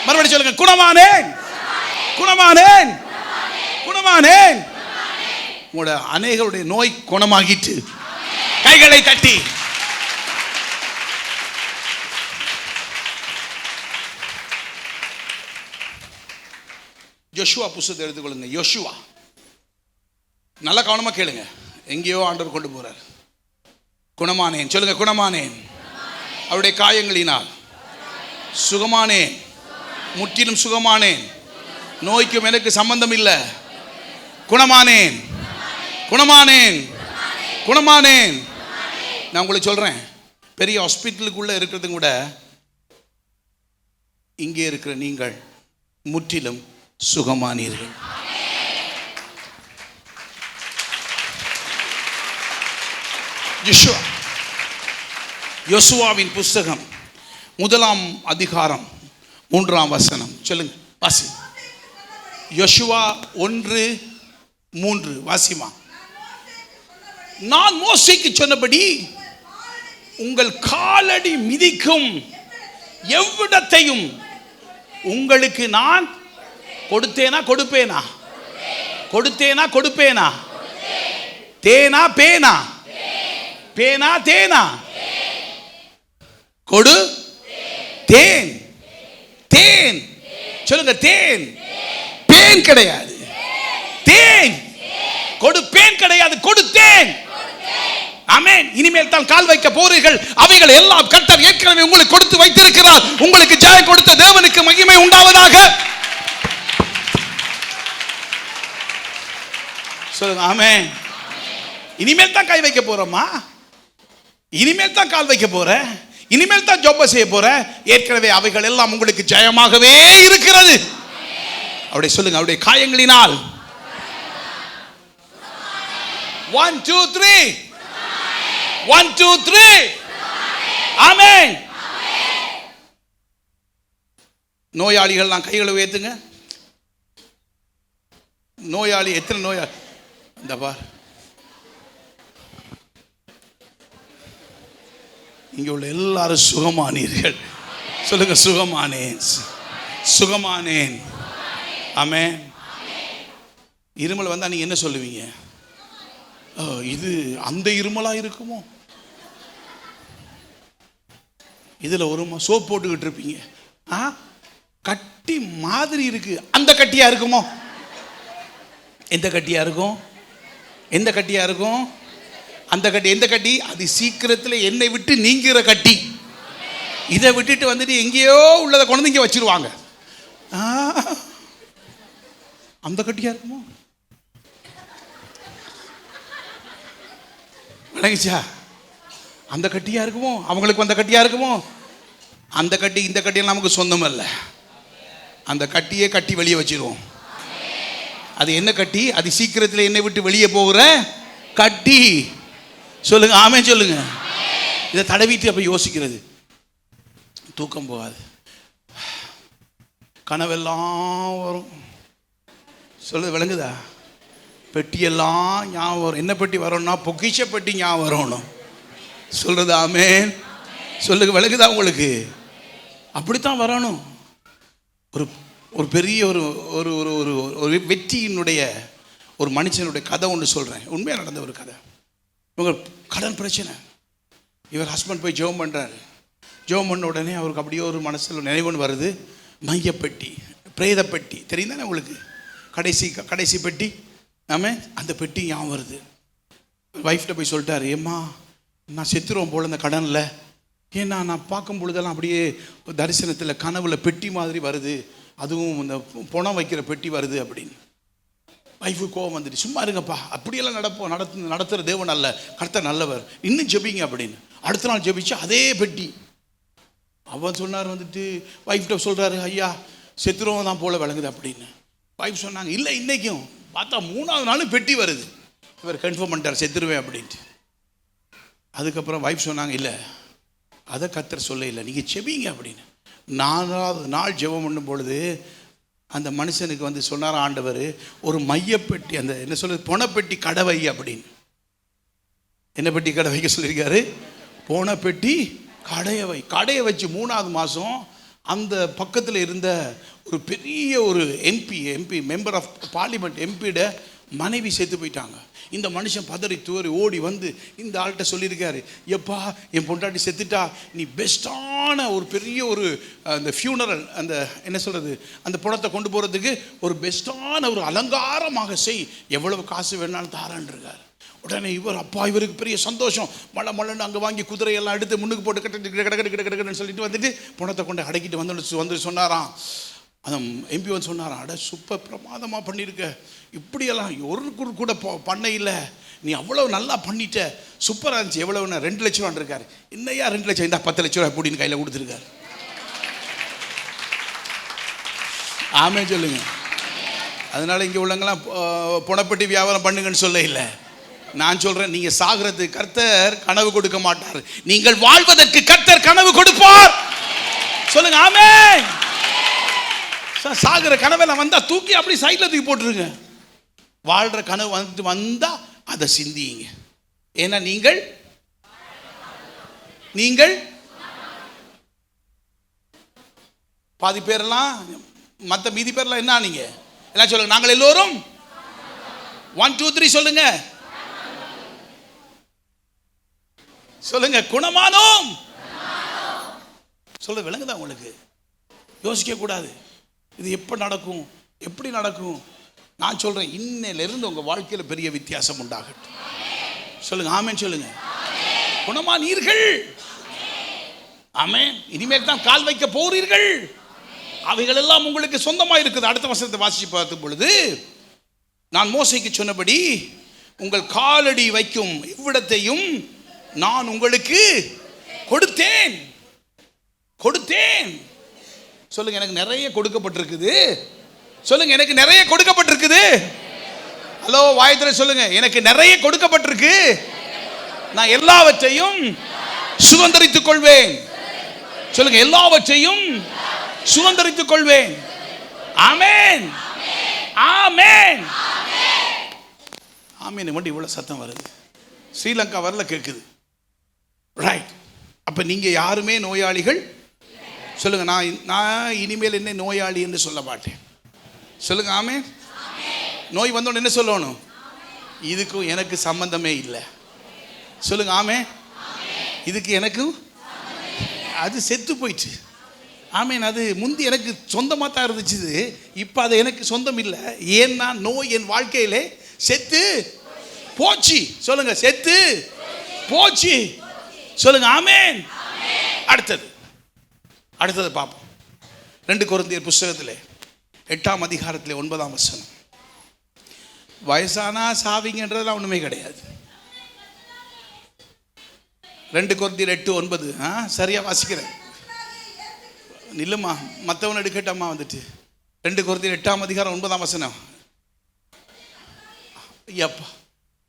மறுபடியும் சொல்லுங்க, குணமானேன், குணமானேன், குணமானேன். உங்களோட அநேகருடைய நோய் குணமாகிட்டு. கைகளை தட்டி யோசுவா புத்தகத்தை எடுத்துக்கொள்ளுங்க. யோசுவா, நல்ல கவனமா கேளுங்க. எங்கேயோ ஆண்டவர் கொண்டு போறார். குணமானேன். சொல்லுங்க, குணமானேன். அவருடைய காயங்களினால் சுகமானேன், முற்றிலும் சுகமானேன். நோய்க்கும் எனக்கு சம்பந்தம் இல்லை. குணமானேன், குணமானேன், குணமானேன். நான் உங்களுக்கு சொல்றேன், பெரிய ஹாஸ்பிட்டலுக்குள்ள இருக்கிறது கூட இங்கே இருக்கிற நீங்கள் முற்றிலும் சுகமானீர்கள். யோசுவாவின் புஸ்தகம் 1 அதிகாரம் 3 வசனம். சொல்லுங்க, வாசி. யோசுவா 1:3 வாசிமா. நான் மோசேக்கு சொன்னபடி உங்கள் காலடி மிதிக்கும் எவ்விடத்தையும் உங்களுக்கு நான் கொடுத்தேனா, கொடுப்பேனா? கொடுத்தேனா, கொடுப்பேனா? தேனா, பேனா? பேனா, தேனா? கொடு, தேன். தேன். சொல்லுங்க, தேன். பேன் கிடையாது, தேன். கொடுப்பேன் கிடையாது, கொடுத்தேன். ஆமென். இனிமேல் தான் கால் வைக்க போறீர்கள். அவைகள் எல்லாம் கர்த்தர் ஏற்கனவே உங்களுக்கு கொடுத்து வைத்திருக்கிறார். உங்களுக்கு ஜெயம் கொடுத்த தேவனுக்கு மகிமை உண்டாவதாக. சொல்லுங்க, ஆமென். இனிமேல் தான் கை வைக்க போறோமா? இனிமேல் தான் கால் வைக்க போற, இனிமேல் தான் ஜெப செய்ய போற. ஏற்கனவே அவைகள் எல்லாம் உங்களுக்கு ஜெயமாகவே இருக்கிறது. அப்படியே சொல்லுங்க, அவருடைய காயங்களினால். 1 2 3 1 2 3 ஆமென். நோயாளிகள்லாம் கைகளை உயர்த்துங்க. நோயாளி, எத்தனை நோயாளி? இந்த பார், இங்க உள்ள எல்லாரும் சுகமானீர்கள். சொல்லுங்க, சுகமானேன், சுகமானேன். ஆமென். இருமல் வந்தா நீங்க என்ன சொல்லுவீங்க? இது அந்த இருமலா இருக்குமோ? இதுல ஒரு சோப் போட்டுக்கிட்டு இருப்பீங்க, கட்டி மாதிரி இருக்கு, அந்த கட்டியா இருக்குமோ? எந்த கட்டியா இருக்கும்? எந்த கட்டியா இருக்கும்? அந்த கட்டி. எந்த கட்டி? அது சீக்கிரத்தில் என்னை விட்டு நீங்கிற கட்டி. இதை விட்டுட்டு வந்துட்டு எங்கேயோ உள்ளதை கொண்டு இங்கே வச்சிருவாங்க. அந்த கட்டியா இருக்குமோ? விளங்கிச்சா? அந்த கட்டியா இருக்குமோ? அவங்களுக்கு அந்த கட்டியா இருக்குமோ? அந்த கட்டி இந்த கட்டியெல்லாம் நமக்கு சொந்தம் அல்ல. அந்த கட்டியே கட்டி வெளியே வச்சிருவோம். அது என்ன கட்டி? அது சீக்கிரத்தில் என்னை விட்டு வெளியே போகிற கட்டி. சொல்லுங்க ஆமென் சொல்லுங்க. இதை தடவிட்டு அப்போ யோசிக்கிறது, தூக்கம் போகாது, கனவெல்லாம் வரும். சொல்லுது விளங்குதா? பெட்டியெல்லாம் ஞாபகம் வரும். என்ன பெட்டி வரணும்னா பொக்கிஷ பெட்டி ஞாபகம் வரணும். சொல்றது ஆமென் சொல்லுங்க. விளங்குதா உங்களுக்கு? அப்படித்தான் வரணும். ஒரு ஒரு பெரிய ஒரு ஒரு ஒரு ஒரு ஒரு வெற்றியினுடைய ஒரு மனுஷனுடைய கதை ஒன்று சொல்கிறேன். உண்மையாக நடந்த ஒரு கதை. இவங்க கடன் பிரச்சனை. இவர் ஹஸ்பண்ட் போய் ஜெபம் பண்ணுறாரு. ஜெபம் பண்ண உடனே அவருக்கு அப்படியே ஒரு மனசில் நினைவுன்னு வருது. மையப்பெட்டி, பிரேத பெட்டி தெரியும் தானே உங்களுக்கு? கடைசி பெட்டி. நாம அந்த பெட்டி ஞாபகம் வருது. ஒய்ஃப்ட்ட போய் சொல்லிட்டாரு, ஏம்மா நான் செத்துருவோம் போல இந்த கடனில். ஏன்னா நான் பார்க்கும் பொழுதெல்லாம் அப்படியே தரிசனத்தில் கனவுல பெட்டி மாதிரி வருது, அதுவும் இந்த பணம் வைக்கிற பெட்டி வருது அப்படின்னு. வைஃபு கோவம் வந்துட்டு, சும்மா இருங்கப்பா, அப்படியெல்லாம் நடத்துகிற தேவன் அல்ல, கர்த்தர் நல்லவர், இன்னும் ஜெபிங்க அப்படின்னு. அடுத்த நாள் ஜெபிச்சு அதே பெட்டி. அவன் சொன்னார் வந்துட்டு, வைஃப்ட்ட சொல்கிறாரு, ஐயா செத்துருவோம் தான் போல விளங்குது அப்படின்னு. வைஃப் சொன்னாங்க, இல்லை இன்னைக்கும் பார்த்தா 3ஆவது நாள் பெட்டி வருது. இவர் கன்ஃபார்ம் பண்ணிட்டார் செத்துருவேன் அப்படின்ட்டு. அதுக்கப்புறம் வைஃப் சொன்னாங்க, இல்லை அதை கர்த்தர் சொல்ல இல்லை, நீங்கள் ஜெபிங்க அப்படின்னு. 4ஆவது நாள் ஜெபம் பண்ணும் பொழுது அந்த மனுஷனுக்கு வந்து சொன்னார் ஆண்டவர், ஒரு மையப்பெட்டி, அந்த என்ன சொல்றது, பொணப்பெட்டி கடவை அப்படின்னு. என்ன பெட்டி கடை வைக்க சொல்லியிருக்காரு? பொணப்பெட்டி கடையை வச்சு 3ஆவது மாதம் அந்த பக்கத்தில் இருந்த ஒரு பெரிய ஒரு எம்பி மெம்பர் ஆஃப் பார்லிமெண்ட் எம்பியோட மனைவி செத்து போயிட்டாங்க. இந்த மனுஷன் பதறி தூரி ஓடி வந்து இந்த ஆள்கிட்ட சொல்லியிருக்காரு, எப்பா என் பொண்டாட்டி செத்துட்டா, நீ பெஸ்ட்டான ஒரு பெரிய ஒரு அந்த ஃபியூனரல், அந்த என்ன சொல்கிறது, அந்த பணத்தை கொண்டு போகிறதுக்கு ஒரு பெஸ்ட்டான ஒரு அலங்காரமாக செய், எவ்வளவு காசு வேணாலும் தாரான்ருக்கார். உடனே இவர், அப்பா இவருக்கு பெரிய சந்தோஷம், மழைன்னு அங்கே வாங்கி குதிரையெல்லாம் எடுத்து முன்னுக்கு போட்டு கிடக்குன்னு சொல்லிட்டு வந்துட்டு பணத்தை கொண்டு அடக்கிட்டு வந்து சொன்னாராம். அந்த எம்பி வந்து சொன்னாராம், அட சூப்பர் பிரமாதமாக பண்ணியிருக்க, இப்படியெல்லாம் ஒரு கூட பண்ண இல்லை, நீ அவ்வளோ நல்லா பண்ணிட்ட, சூப்பராக இருந்துச்சு. எவ்வளோன்னு? 2 லட்ச ரூபான்னு இருக்காரு. இன்னையா 2 லட்சம், இந்த 10 லட்ச ரூபா அப்படின்னு கையில் கொடுத்துருக்காரு. ஆமென் சொல்லுங்க. அதனால இங்கே உள்ளவங்களாம் பொணப்பட்டி வியாபாரம் பண்ணுங்கன்னு சொல்ல இல்லை. நான் சொல்றேன், நீங்க சாகிறதுக்கு கர்த்தர் கனவு கொடுக்க மாட்டார், நீங்கள் வாழ்வதற்கு கர்த்தர் கனவு கொடுப்பார். சொல்லுங்க ஆமென். சாகிற கனவெல்லாம் வந்தா தூக்கி அப்படி சைட்ல தூக்கி போட்டுருங்க. வாழ்ற கனவு வந்தா அதை சிந்திங்க. ஏன்னா நீங்கள் பாதி பேரெல்லாம், மற்ற மீதி பேர்லாம் என்ன நீங்க எல்லாம் சொல்லுங்க, நாங்கள் எல்லோரும் 1 2 3 சொல்லுங்க. சொல்லுங்க, குணமானோம். சொல்ல விளங்குதா உங்களுக்கு? யோசிக்க கூடாது, இது எப்போ நடக்கும், எப்படி நடக்கும். நான் சொல்றேன், இன்னையிலிருந்து உங்க வாழ்க்கையில பெரிய வித்தியாசம் உண்டாகட்டும். சொல்லுங்க ஆமென் சொல்லுங்க. குணமானீர்கள். ஆமென். இனிமேல் தான் கால் வைக்க போறீர்கள். அவைகள் எல்லாம் உங்களுக்கு சொந்தமா இருக்குது. அடுத்த வசனத்தை வாசிச்சு பார்க்கும் பொழுது, நான் மோசேக்கு சொன்னபடி உங்கள் காலடி வைக்கும் இவ்விடத்தையும் நான் உங்களுக்கு கொடுத்தேன். சொல்லுங்க, எனக்கு நிறைய கொடுக்கப்பட்டிருக்குது. சொல்லுங்க, எனக்கு நிறைய கொடுக்கப்பட்டிருக்குது. ஹலோ, வாயத்திர சொல்லுங்க, எனக்கு நிறைய கொடுக்கப்பட்டிருக்கு. நான் எல்லாவற்றையும் சுதந்தரித்துக் கொள்வேன். சொல்லுங்க, எல்லாவற்றையும் சுதந்தரித்துக் கொள்வேன். ஆமென் ஆமென் ஆமென். மட்டும் இவ்வளவு சத்தம் வருது, ஸ்ரீலங்கா வரல கேட்குது. ரைட். அப்ப நீங்க யாருமே நோயாளிகள் சொல்லுங்க. நான் இனிமேல் என்ன நோயாளி என்று சொல்ல மாட்டேன். சொல்லுங்க ஆமென். நோய் வந்தோன்னு என்ன சொல்லணும்? இதுக்கும் எனக்கு சம்பந்தமே இல்லை. சொல்லுங்க ஆமென். இதுக்கு எனக்கும், அது செத்து போயிடுச்சு. ஆமென். அது முந்தி எனக்கு சொந்தமாக தான் இருந்துச்சு, இப்போ அது எனக்கு சொந்தம் இல்லை. ஏன்னா நோய் என் வாழ்க்கையிலே செத்து போச்சு. சொல்லுங்க, செத்து போச்சு. சொல்லுங்க ஆமென். அடுத்தது பார்ப்போம். 2 கொரிந்தியர் புஸ்தகத்திலே 8ஆம் அதிகாரத்திலே 9ஆம் வசனம். வயசானா சாவிங்கன்றதுலாம் ஒண்ணுமே கிடையாது. 2 கொரிந்தியர் 8:9. சரியா வாசிக்கிறேன். நில்லுமா, மற்றவன் எடுக்கட்டம்மா. வந்துட்டு 2 கொரிந்தியர் 8:9 ஐயப்பா,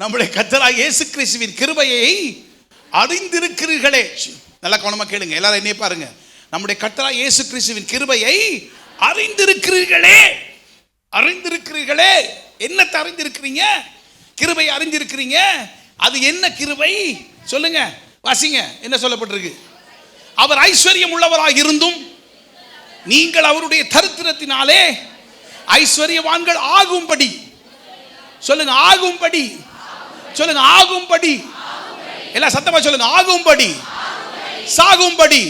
நம்முடைய கர்த்தராகிய இயேசு கிறிஸ்துவின் கிருபையை அறிந்திருக்கிறீர்களே. நல்லா கவனமா கேளுங்க, எல்லாரும் என்னைய பாருங்க. நம்முடைய கர்த்தராகிய இயேசு கிறிஸ்துவின் கிருபையை அறிந்திருக்கிறீர்களே. அறிந்திருக்கிறீர்களே, என்னத்தை அறிந்திருக்கிறீங்க? கிருபை அறிந்திருக்கிறீங்க. அது என்ன கிருபை சொல்லுங்க, வாசிங்க. என்ன சொல்லப்பட்டிருக்கு? அவர் ஐஸ்வர்யம் உள்ளவராக இருந்தும் நீங்கள் அவருடைய தரித்திரத்தினாலே ஐஸ்வர்யவான்கள் ஆகும்படி. சொல்லுங்க, ஆகும்படி. சொல்லுங்க, ஆகும்படி. எல்லாம் சத்தமா சொல்லுங்க, ஆகும்படி. சாகும்படி.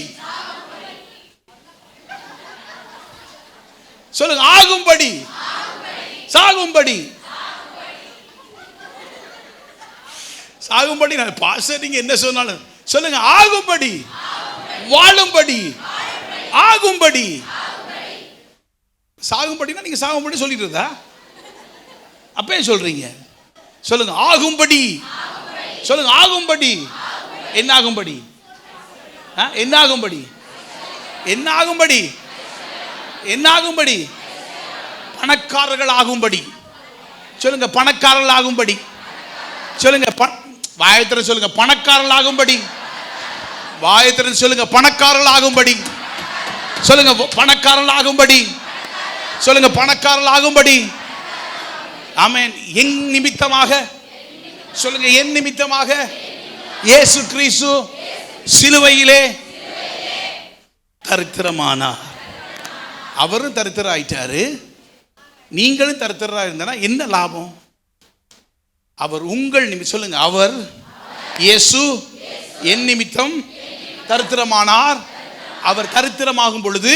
சொல்லுங்க, ஆகும்படி, சாகும்படி. சாகும்படி. பாஸ்டர் நீங்க என்ன சொன்னாலும் சொல்லுங்க, ஆகும்படி, வாழும்படி, ஆகும்படி. சாகும்படினா நீங்க சாகும்படி சொல்லிட்டு இருந்தா அப்பே சொல்றீங்க. சொல்லுங்க, ஆகும்படி. சொல்லுங்க, ஆகும்படி. என்ன ஆகும்படி? என்ன ஆகும்படி? என்ன ஆகும்படி? என்ன ஆகும்படி? பணக்காரர்கள் ஆகும்படி. சொல்லுங்க, பணக்காரர்கள் ஆகும்படி. சொல்லுங்க, வாயத்திர சொல்லுங்க, பணக்காரர்கள் ஆகும்படி. வாயத்திர சொல்லுங்க, பணக்காரர்கள் ஆகும்படி. சொல்லுங்க, பணக்காரர்கள் ஆகும்படி. சொல்லுங்க, பணக்காரர்கள் ஆகும்படி. ஆமென். என் நிமித்தமாக சொல்லுங்க, என் நிமித்தமாக இயேசு கிறிஸ்து சிலுவையிலே தரித்திரமானார். அவரும் தரித்திரம் ஆயிட்டாரு, நீங்களும் தரித்திரா இருந்தா என்ன லாபம்? அவர் உங்கள் நிமித்தம். சொல்லுங்க, அவர் இயேசு என் நிமித்தம் தரித்திரமானார். அவர் தரித்திரமாகும் பொழுது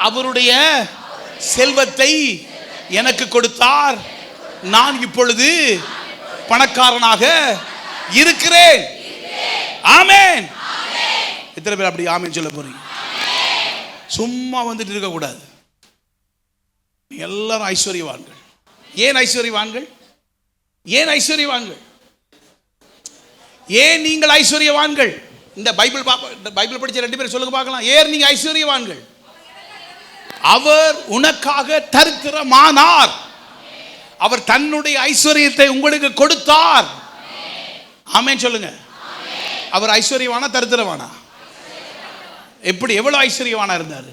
அவருடைய செல்வத்தை எனக்கு கொடுத்தார். நான் இப்பொழுது பணக்காரனாக இருக்கிறேன். ஆமென். எத்தனை பேர் அப்படி ஆமென் சொல்ல போறீங்க? சும்மா வந்துட்டு இருக்க கூடாது. எல்லாரும் ஐஸ்வர்யவான்கள். ஏன் ஐஸ்வர்யவான்கள்? ஏன் ஐஸ்வர்யவான்கள்? ஏன் நீங்கள் ஐஸ்வர்யவான்கள்? இந்த பைபிள் படிச்ச 2 பேர் சொல்லுங்க பார்க்கலாம். ஏன் நீங்க ஐஸ்வர்யவான்கள்? அவர் உனக்காக தரித்திரமானார். அவர் தன்னுடைய ஐஸ்வர்யத்தை உங்களுக்கு கொடுத்தார். ஆமென் சொல்லுங்க. அவர் ஐஸ்வர்யவானா தரித்திரவானா? எப்படி, எவ்வளவு ஐஸ்வர்யவானா இருந்தாரு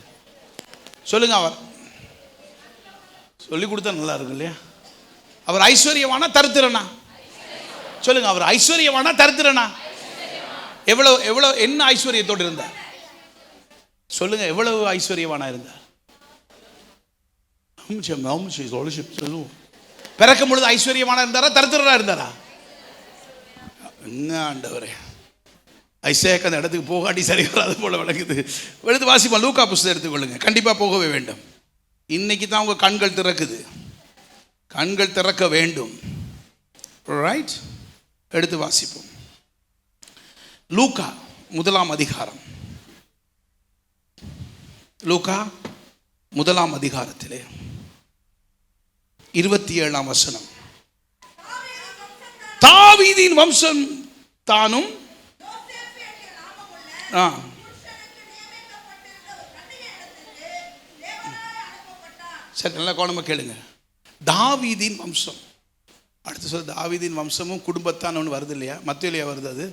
சொல்லுங்க. அவர் சொல்லி கொடுத்தா நல்லா இருக்கும் இல்லையா? அவர் ஐஸ்வர்யவானா தரித்திரனா? சொல்லுங்க, அவர் ஐஸ்வர்யவானா தரித்திரனா? எவ்வளவு எவ்வளவு என்ன ஐஸ்வர்யத்தோடு இருந்தார் சொல்லுங்க? எவ்வளவு ஐஸ்வர்யவானா இருந்தார்? பிறக்கும் பொழுது ஐஸ்வர்யவானா இருந்தாரா தரித்திரனா இருந்தாரா? என்ன ஆண்டவரே, ஐசேக் அந்த இடத்துக்கு போகாட்டி சரி வராது போல விளக்குது. எடுத்து வாசிப்பா, லூக்கா புஸ்தகம் எடுத்துக்கொள்ளுங்க. கண்டிப்பா போகவே வேண்டும். இன்னைக்கு தான் உங்க கண்கள் திறக்குது. கண்கள் திறக்க வேண்டும். ரைட், எடுத்து வாசிப்போம். லூக்கா 1 அதிகாரம். லூக்கா 1 அதிகாரத்திலே 27 வசனம். தாவீதின் வம்சம் தானும் சரி, நல்லா கவனமா கேளுங்க. தாவீதின் வம்சம். அடுத்து சொல்ல, தாவீதின் வம்சமும் குடும்பத்தான் ஒன்று வருது இல்லையா? மத்தேயுல வருது அது.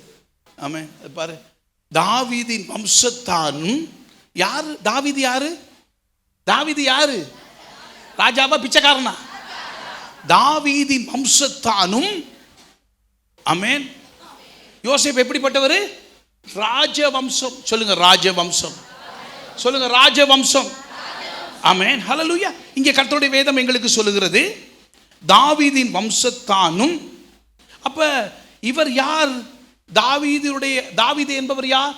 ஆமே, பாரு, தாவீதின் வம்சத்தானும். யாரு தாவீது? யாரு தாவீது? யாரு? ராஜாவா பிச்சைக்காரனா? தாவீதின் வம்சத்தானும். ஆமென். யோசேப்பு எப்படிப்பட்டவர்? ராஜவம்சம். சொல்லுங்க, ராஜவம்சம். சொல்லுங்க, ராஜவம்சம். ஆமென், ஹல்லேலூயா. இங்கே கர்த்தருடைய வேதம் எங்களுக்கு சொல்லுகிறது தாவீதின் வம்சத்தானும். அப்ப இவர் யார்? தாவீது என்பவர் யார்?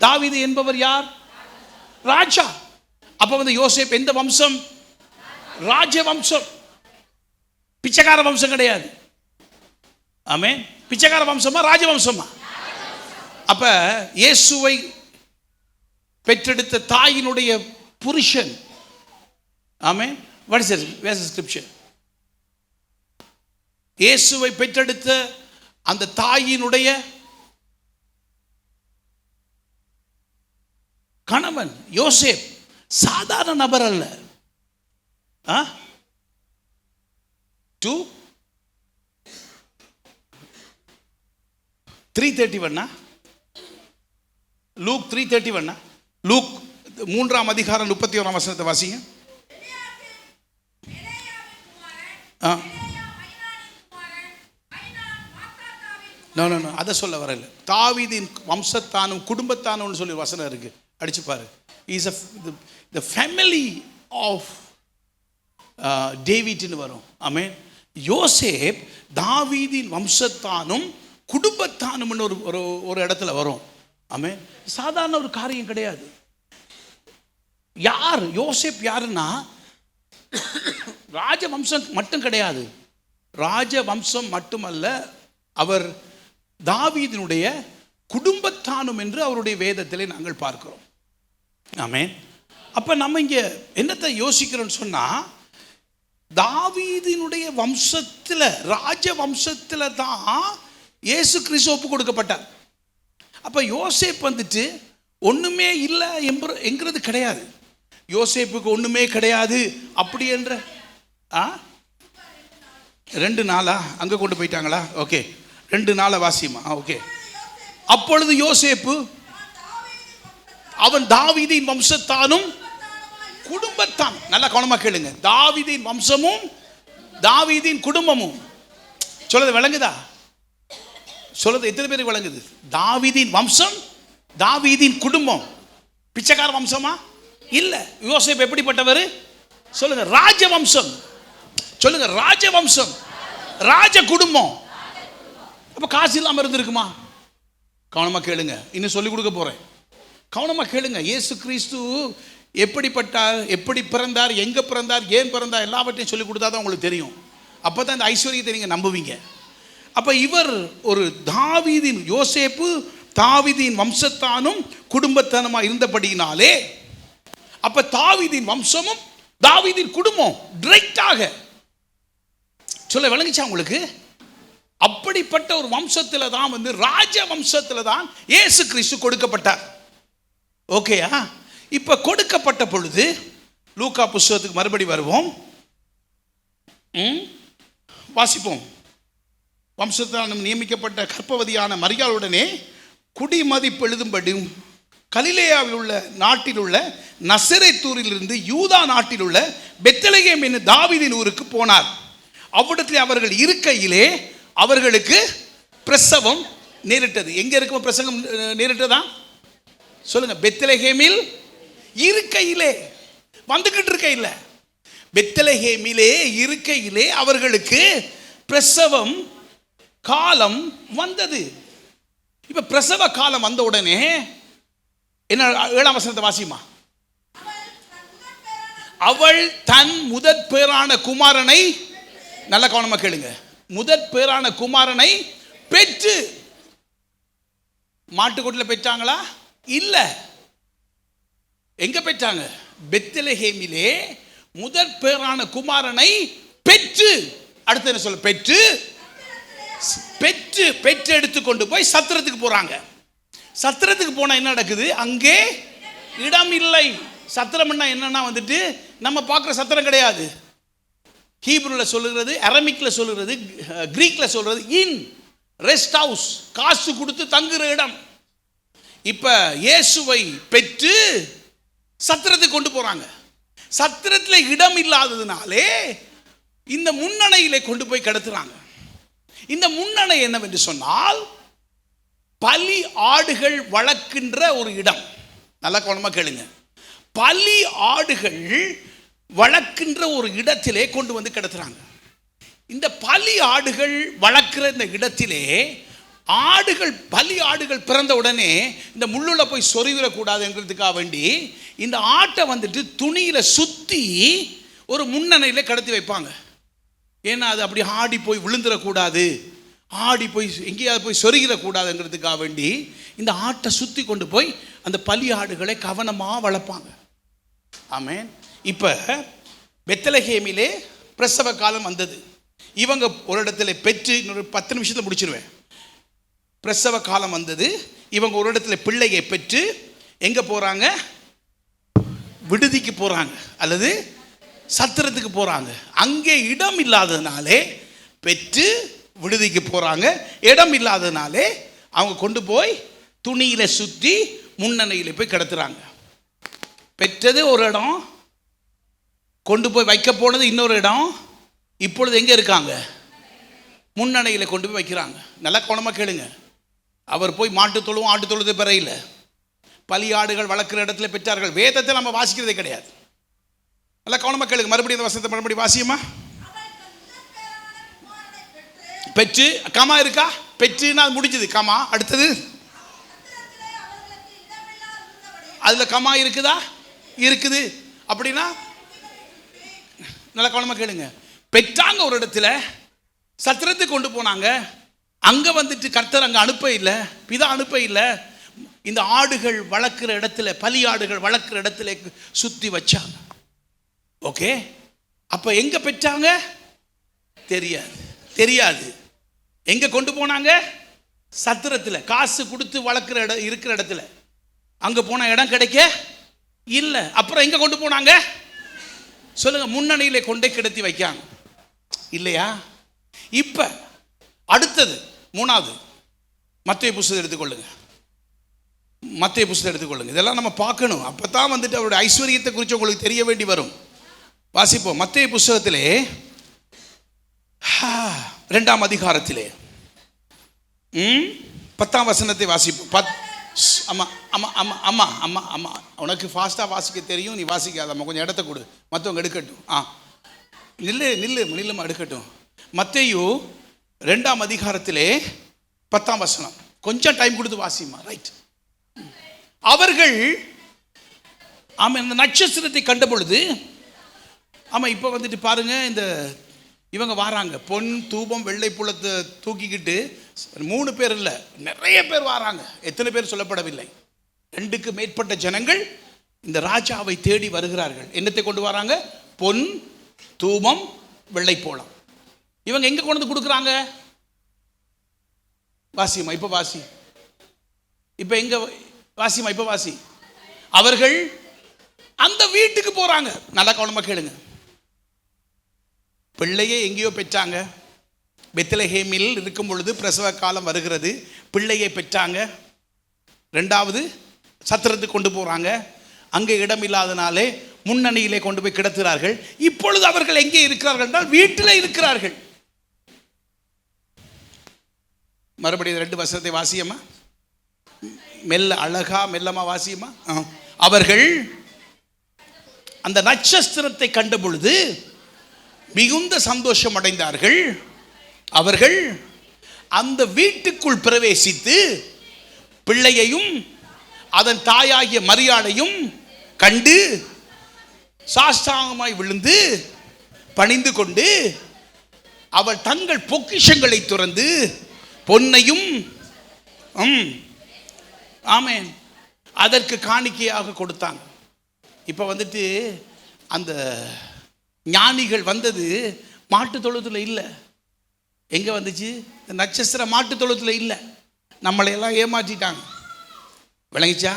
தாவீது என்பவர் யார்? ராஜா. அப்ப வந்து யோசேப் எந்த வம்சம்? ராஜவம்சம். பிச்சைக்கார வம்சம் கிடையாது. ஆமென். பிச்சைக்கார வம்சமா ராஜவம்சமா? அப்ப இயேசுவை பெற்றெடுத்த தாயினுடைய புருஷன். ஆமென். What is it? Where's the scripture? இயேசுவை பெற்றெடுத்த அந்த தாயினுடைய கணவன் யோசேப் சாதாரண நபர் அல்ல. 3:31 லூக் 3:31 லூக் 3ஆம் அதிகாரம் 31ஆம் வசனத்தை வாசிங்க. அதை சொல்ல வரல. தாவீதின் வம்சத்தானும் குடும்பத்தானும் சொல்லி வசனம் இருக்கு, அடிச்சு பாரு. இஸ் த ஃபேமிலி ஆஃப் டேவிட்னு வரும். ஆமென். யோசேப் தாவீதின் வம்சத்தானும் குடும்பத்தானும் ஒரு இடத்துல வரும். ஆமென். சாதாரண ஒரு காரியம் கிடையாது. யார் யோசேப்? யாருன்னா ராஜவம்சம் மட்டும் கிடையாது, ராஜவம்சம் மட்டுமல்ல, அவர் தாவீதினுடைய குடும்பத்தானும் என்று அவருடைய வேதத்திலே நாங்கள் பார்க்கிறோம். ஆமென். அப்ப நம்ம இங்க என்னத்தை யோசிக்கிறோம்னு சொன்னா, தாவீதினுடைய வம்சத்துல, ராஜ வம்சத்துல தான் இயேசு கிறிஸ்து ஒப்பு கொடுக்கப்பட்டார். அப்ப யோசேப் வந்துட்டு ஒண்ணுமே இல்லை என்கிறது கிடையாது. யோசேப்புக்கு ஒண்ணுமே கிடையாது அப்படி என்ற 2 நாளா அங்க கொண்டு போயிட்டாங்களா? ஓகே, 2 நாளை வாசிமா. ஓகே. அப்பொழுது யோசேப்பு அவன் தாவீதின் வம்சத்தானும் குடும்பத்தான். நல்லா கவனமா கேளுங்க. தாவீதின் வம்சமும் தாவீதின் குடும்பமும். சொல்றது விளங்குதா? சொல்றது எத்தனை பேருக்கு விளங்குது? தாவீதின் வம்சம், தாவீதின் குடும்பம். பிச்சைக்கார வம்சமா? இல்ல. யோசேப் எப்படிப்பட்டவர் சொல்லுங்க? ராஜவம்சம். சொல்லுங்க, ராஜவம்சம், ராஜ குடும்பம். அப்ப காசு இல்லாம இருந்திருக்குமா? கவனமா கேளுங்க, இன்னும் சொல்லிக் கொடுக்க போறேன். கவனமா கேளுங்க. இயேசு கிறிஸ்து எப்படிப்பட்டார், எப்படி பிறந்தார், எங்க பிறந்தார், ஏன் பிறந்தார், எல்லாவற்றையும் சொல்லிக் கொடுத்தா தான் உங்களுக்கு தெரியும். அப்பதான் இந்த ஐஸ்வர்யத்தை நீங்க நம்புவீங்க. அப்ப இவர் ஒரு தாவீதின், யோசேப்பு தாவீதின் வம்சத்தானும் குடும்பத்தானுமா இருந்தபடியினாலே, அப்ப தாவீதின் வம்சமும் தாவீதின் குடும்பம் டைரக்டாக சொல்ல விளங்குச்சா உங்களுக்கு? அப்படிப்பட்ட ஒரு வம்சத்துல தான் வந்து, ராஜ வம்சத்துல தான் இயேசு கிறிஸ்து கொடுக்கப்பட்டார். ஓகேயா? இப்ப கொடுக்கப்பட்ட பொழுது லூக்கா புஸ்தகத்துக்கு மறுபடி வருவோம், வாசிப்போம். வம்சத்தால் நியமிக்கப்பட்ட கர்ப்பவதியான மரியாளுடனே குடிமதிப்பு எழுதும்படி கலிலேயாவில் உள்ள நாட்டில் உள்ள நசரேத்தூரிலிருந்து யூதா நாட்டில் உள்ள பெத்லகேம் என்னும் தாவீதின் ஊருக்கு போனார். அவ்விடத்தில் அவர்கள் இருக்கையிலே அவர்களுக்கு பிரசவம் நேரிட்டது. எங்க இருக்கும் பிரசவம் நேரிட்டதா? சொல்லுங்க. பெத்லகேமில் இருக்கையிலே, வந்துகிட்டு இருக்கையில, பெத்லகேமிலே இருக்கையிலே அவர்களுக்கு பிரசவம் காலம் வந்தது. இப்ப பிரசவ காலம் வந்த உடனே என்ன? 7ஆம் வசனத்தை வாசிமா. அவள் தன் முதற் பேரான குமாரனை, நல்ல கவனமா கேளுங்க, முதற் பேரான குமாரனை பெற்று. மாட்டுக்கொட்டில் பெற்றாங்களா? இல்ல. எங்க பெற்றாங்க? பெத்லகேமிலே முதற் பேரான குமாரனை பெற்று. அடுத்து என்ன சொல்ல? பெற்று பெற்று பெற்று எடுத்து கொண்டு போய் சத்திரத்துக்கு போறாங்க. சத்திரத்துக்கு போனா என்ன நடக்குது? அங்கே இடம் இல்லை. சத்திரம்னா என்னன்னா வந்துட்டு நம்ம பார்க்குற சத்திரம் கிடையாது. ஹீப்ரூல சொல்லுகிறது, அரமிக்ல சொல்லுகிறது, கிரீக்ல சொல்றது இன், ரெஸ்ட் ஹவுஸ், காசு கொடுத்து தங்குற இடம். இப்ப இயேசுவை பெற்று சத்திரத்துக்கு கொண்டு போறாங்க. சத்திரத்தில் இடம் இல்லாததுனாலே இந்த முன்னணையிலே கொண்டு போய் கடத்துறாங்க. இந்த முன்னணை என்னவென்று சொன்னால், பலி ஆடுகள் வளர்க்கின்ற ஒரு இடம். நல்லா கவனமா கேளுங்க. பலி ஆடுகள் வளர்க்கின்ற ஒரு இடத்திலே கொண்டு வந்து கிடத்துறாங்க. இந்த பலி ஆடுகள் வளர்க்கிற இந்த இடத்திலே ஆடுகள், பலி ஆடுகள் பிறந்த உடனே இந்த முள்ளுல போய் சொருவிடக்கூடாதுங்கிறதுக்காக வேண்டி இந்த ஆட்டை வந்துட்டு துணியில சுத்தி ஒரு முன்னணையில கடத்தி வைப்பாங்க. ஏன்னா அது அப்படி ஆடி போய் விழுந்துடக்கூடாது, ஆடி போய் எங்கேயாவது போய் சொருகிடக்கூடாதுங்கிறதுக்காக வேண்டி இந்த ஆட்டை சுத்தி கொண்டு போய் அந்த பலி ஆடுகளை கவனமா வளர்ப்பாங்க. ஆமென். இப்ப பெத்லகேமிலே பிரசவ காலம் வந்தது. இவங்க ஒரு இடத்துல பெற்று, இன்னொரு 10 நிமிஷத்துல முடிச்சிருவேன். பிரசவ காலம் வந்தது. இவங்க ஒரு இடத்துல பிள்ளையை பெற்று எங்க போறாங்க? விடுதிக்கு போறாங்க அல்லது சத்திரத்துக்கு போறாங்க. அங்கே இடம் இல்லாததுனாலே பெற்று விடுதிக்கு போறாங்க. இடம் இல்லாததுனாலே அவங்க கொண்டு போய் துணியில சுற்றி முன்னணையில போய் கிடத்துறாங்க. பெற்றது ஒரு இடம், கொண்டு போய் வைக்க போனது இன்னொரு இடம். இப்பொழுது எங்கே இருக்காங்க? முன்னணையில் கொண்டு போய் வைக்கிறாங்க. நல்லா கவனமாக கேளுங்க. அவர் போய் மாட்டு தொழுவும் ஆட்டு தொழுது பெறையில் பலியாடுகள் வளர்க்குற இடத்துல பெற்றார்கள். வேதத்தை நம்ம வாசிக்கிறதே கிடையாது. நல்லா கவனமாக கேளுங்க. மறுபடியும் வசனத்தை மறுபடியும் வாசியமா. பெற்று கமா இருக்கா? பெற்றுன்னா அது முடிஞ்சது. கமா அடுத்தது அதுல கமா இருக்குதா? இருக்குது. அப்படின்னா நல்லா கவனமா கேளுங்க. பெற்றாங்க ஒரு இடத்துல, சத்திரத்துக்கு கொண்டு போனாங்க. அங்க வந்துட்டு கர்த்தர் அங்க அனுப்ப இல்லை, பிதா அனுப்ப இல்லை. இந்த ஆடுகள் வளர்க்குற இடத்துல, பலி ஆடுகள் வளர்க்குற இடத்துல சுத்தி வச்சாங்க. ஓகே, அப்ப எங்க பெற்றாங்க? தெரியாது. எங்க கொண்டு போனாங்க? சத்திரத்துல. காசு கொடுத்து வளர்க்குற இடம் இருக்கிற இடத்துல. அங்க போன இடம் கிடைக்க இல்லை. அப்புறம் எங்க கொண்டு போனாங்க சொல்லுங்க? முன்னணியில கொண்டே கிடத்தி வைக்காங்க இல்லையா? இப்ப அடுத்தது மூணாவது மத்தேயு புத்தகத்தை எடுத்துக்கொள்ளுங்க. மத்தேயு புத்தகத்தை எடுத்துக்கொள்ளுங்க. இதெல்லாம் நம்ம பார்க்கணும். அப்பதான் வந்துட்டு அவருடைய ஐஸ்வர்யத்தை குறித்து உங்களுக்கு தெரிய வேண்டி வரும். வாசிப்போம். மத்தேயு புத்தகத்திலே 2ஆம் அதிகாரத்திலே 10ஆம் வசனத்தை வாசிப்போம். அம்மா அம்மா அம்மா அம்மா அம்மா அம்மா உனக்கு ஃபாஸ்ட்டாக வாசிக்க தெரியும், நீ வாசிக்காதம்மா. கொஞ்சம் இடத்த கொடு, மற்றவங்க எடுக்கட்டும். நில்லுமா எடுக்கட்டும். மத்தேயு 2ஆம் அதிகாரத்திலே 10ஆம் வசனம். கொஞ்சம் டைம் கொடுத்து வாசிமா. ரைட். அவர்கள் ஆமாம் இந்த நட்சத்திரத்தை கண்ட பொழுது, ஆமாம் இப்போ வந்துட்டு பாருங்க, இந்த இவங்க வராங்க. பொன் தூபம் வெள்ளை புலத்தை தூக்கிக்கிட்டு 3 பேர் இல்லை, நிறைய பேர் வராங்க. எத்தனை பேர் சொல்லப்படவில்லை. 2க்கு மேற்பட்ட ஜனங்கள் இந்த ராஜாவை தேடி வருகிறார்கள். என்னத்தை கொண்டு வராங்க? பொன் தூபம் வெள்ளை போலம். இவங்க எங்க கொண்டு வந்து கொடுக்குறாங்க? வாசிமா இப்ப வாசி. இப்ப எங்க வாசிமா இப்ப வாசி. அவர்கள் அந்த வீட்டுக்கு போறாங்க. நல்லா கவனமா கேளுங்க. பிள்ளையை எங்கேயோ பெற்றாங்க. பெத்லஹேமில் இருக்கும் பொழுது பிரசவ காலம் வருகிறது. பிள்ளையை பெற்றாங்க. 2வது சத்திரத்துக்கு கொண்டு போறாங்க. அங்கே இடம் இல்லாதனாலே முன்னணியிலே கொண்டு போய் கிடத்துறார்கள். இப்பொழுது அவர்கள் எங்கே இருக்கிறார்கள் என்றால் வீட்டில் இருக்கிறார்கள். மறுபடியும் 2 வசனத்தை வாசியமா. மெல்ல அழகா மெல்லமா வாசியமா. அவர்கள் அந்த நட்சத்திரத்தை கண்ட பொழுது மிகுந்த சந்தோஷம் அடைந்தார்கள். அவர்கள் அந்த வீட்டுக்குள் பிரவேசித்து பிள்ளையையும் அதன் தாயாகிய மரியாளையும் கண்டு சாஷ்டாங்கமாய் விழுந்து பணிந்து கொண்டு அவள் தங்கள் பொக்கிஷங்களை துறந்து பொன்னையும் ஆமென் அதற்கு காணிக்கையாக கொடுத்தாங்க. இப்போ வந்துட்டு அந்த ஞானிகள் வந்தது மாட்டு தொழுத்துல இல்லை. எங்கே வந்துச்சு? நட்சத்திர மாட்டு தொழுத்துல இல்லை. நம்மளையெல்லாம் ஏமாற்றிட்டாங்க. விளங்கிச்சா?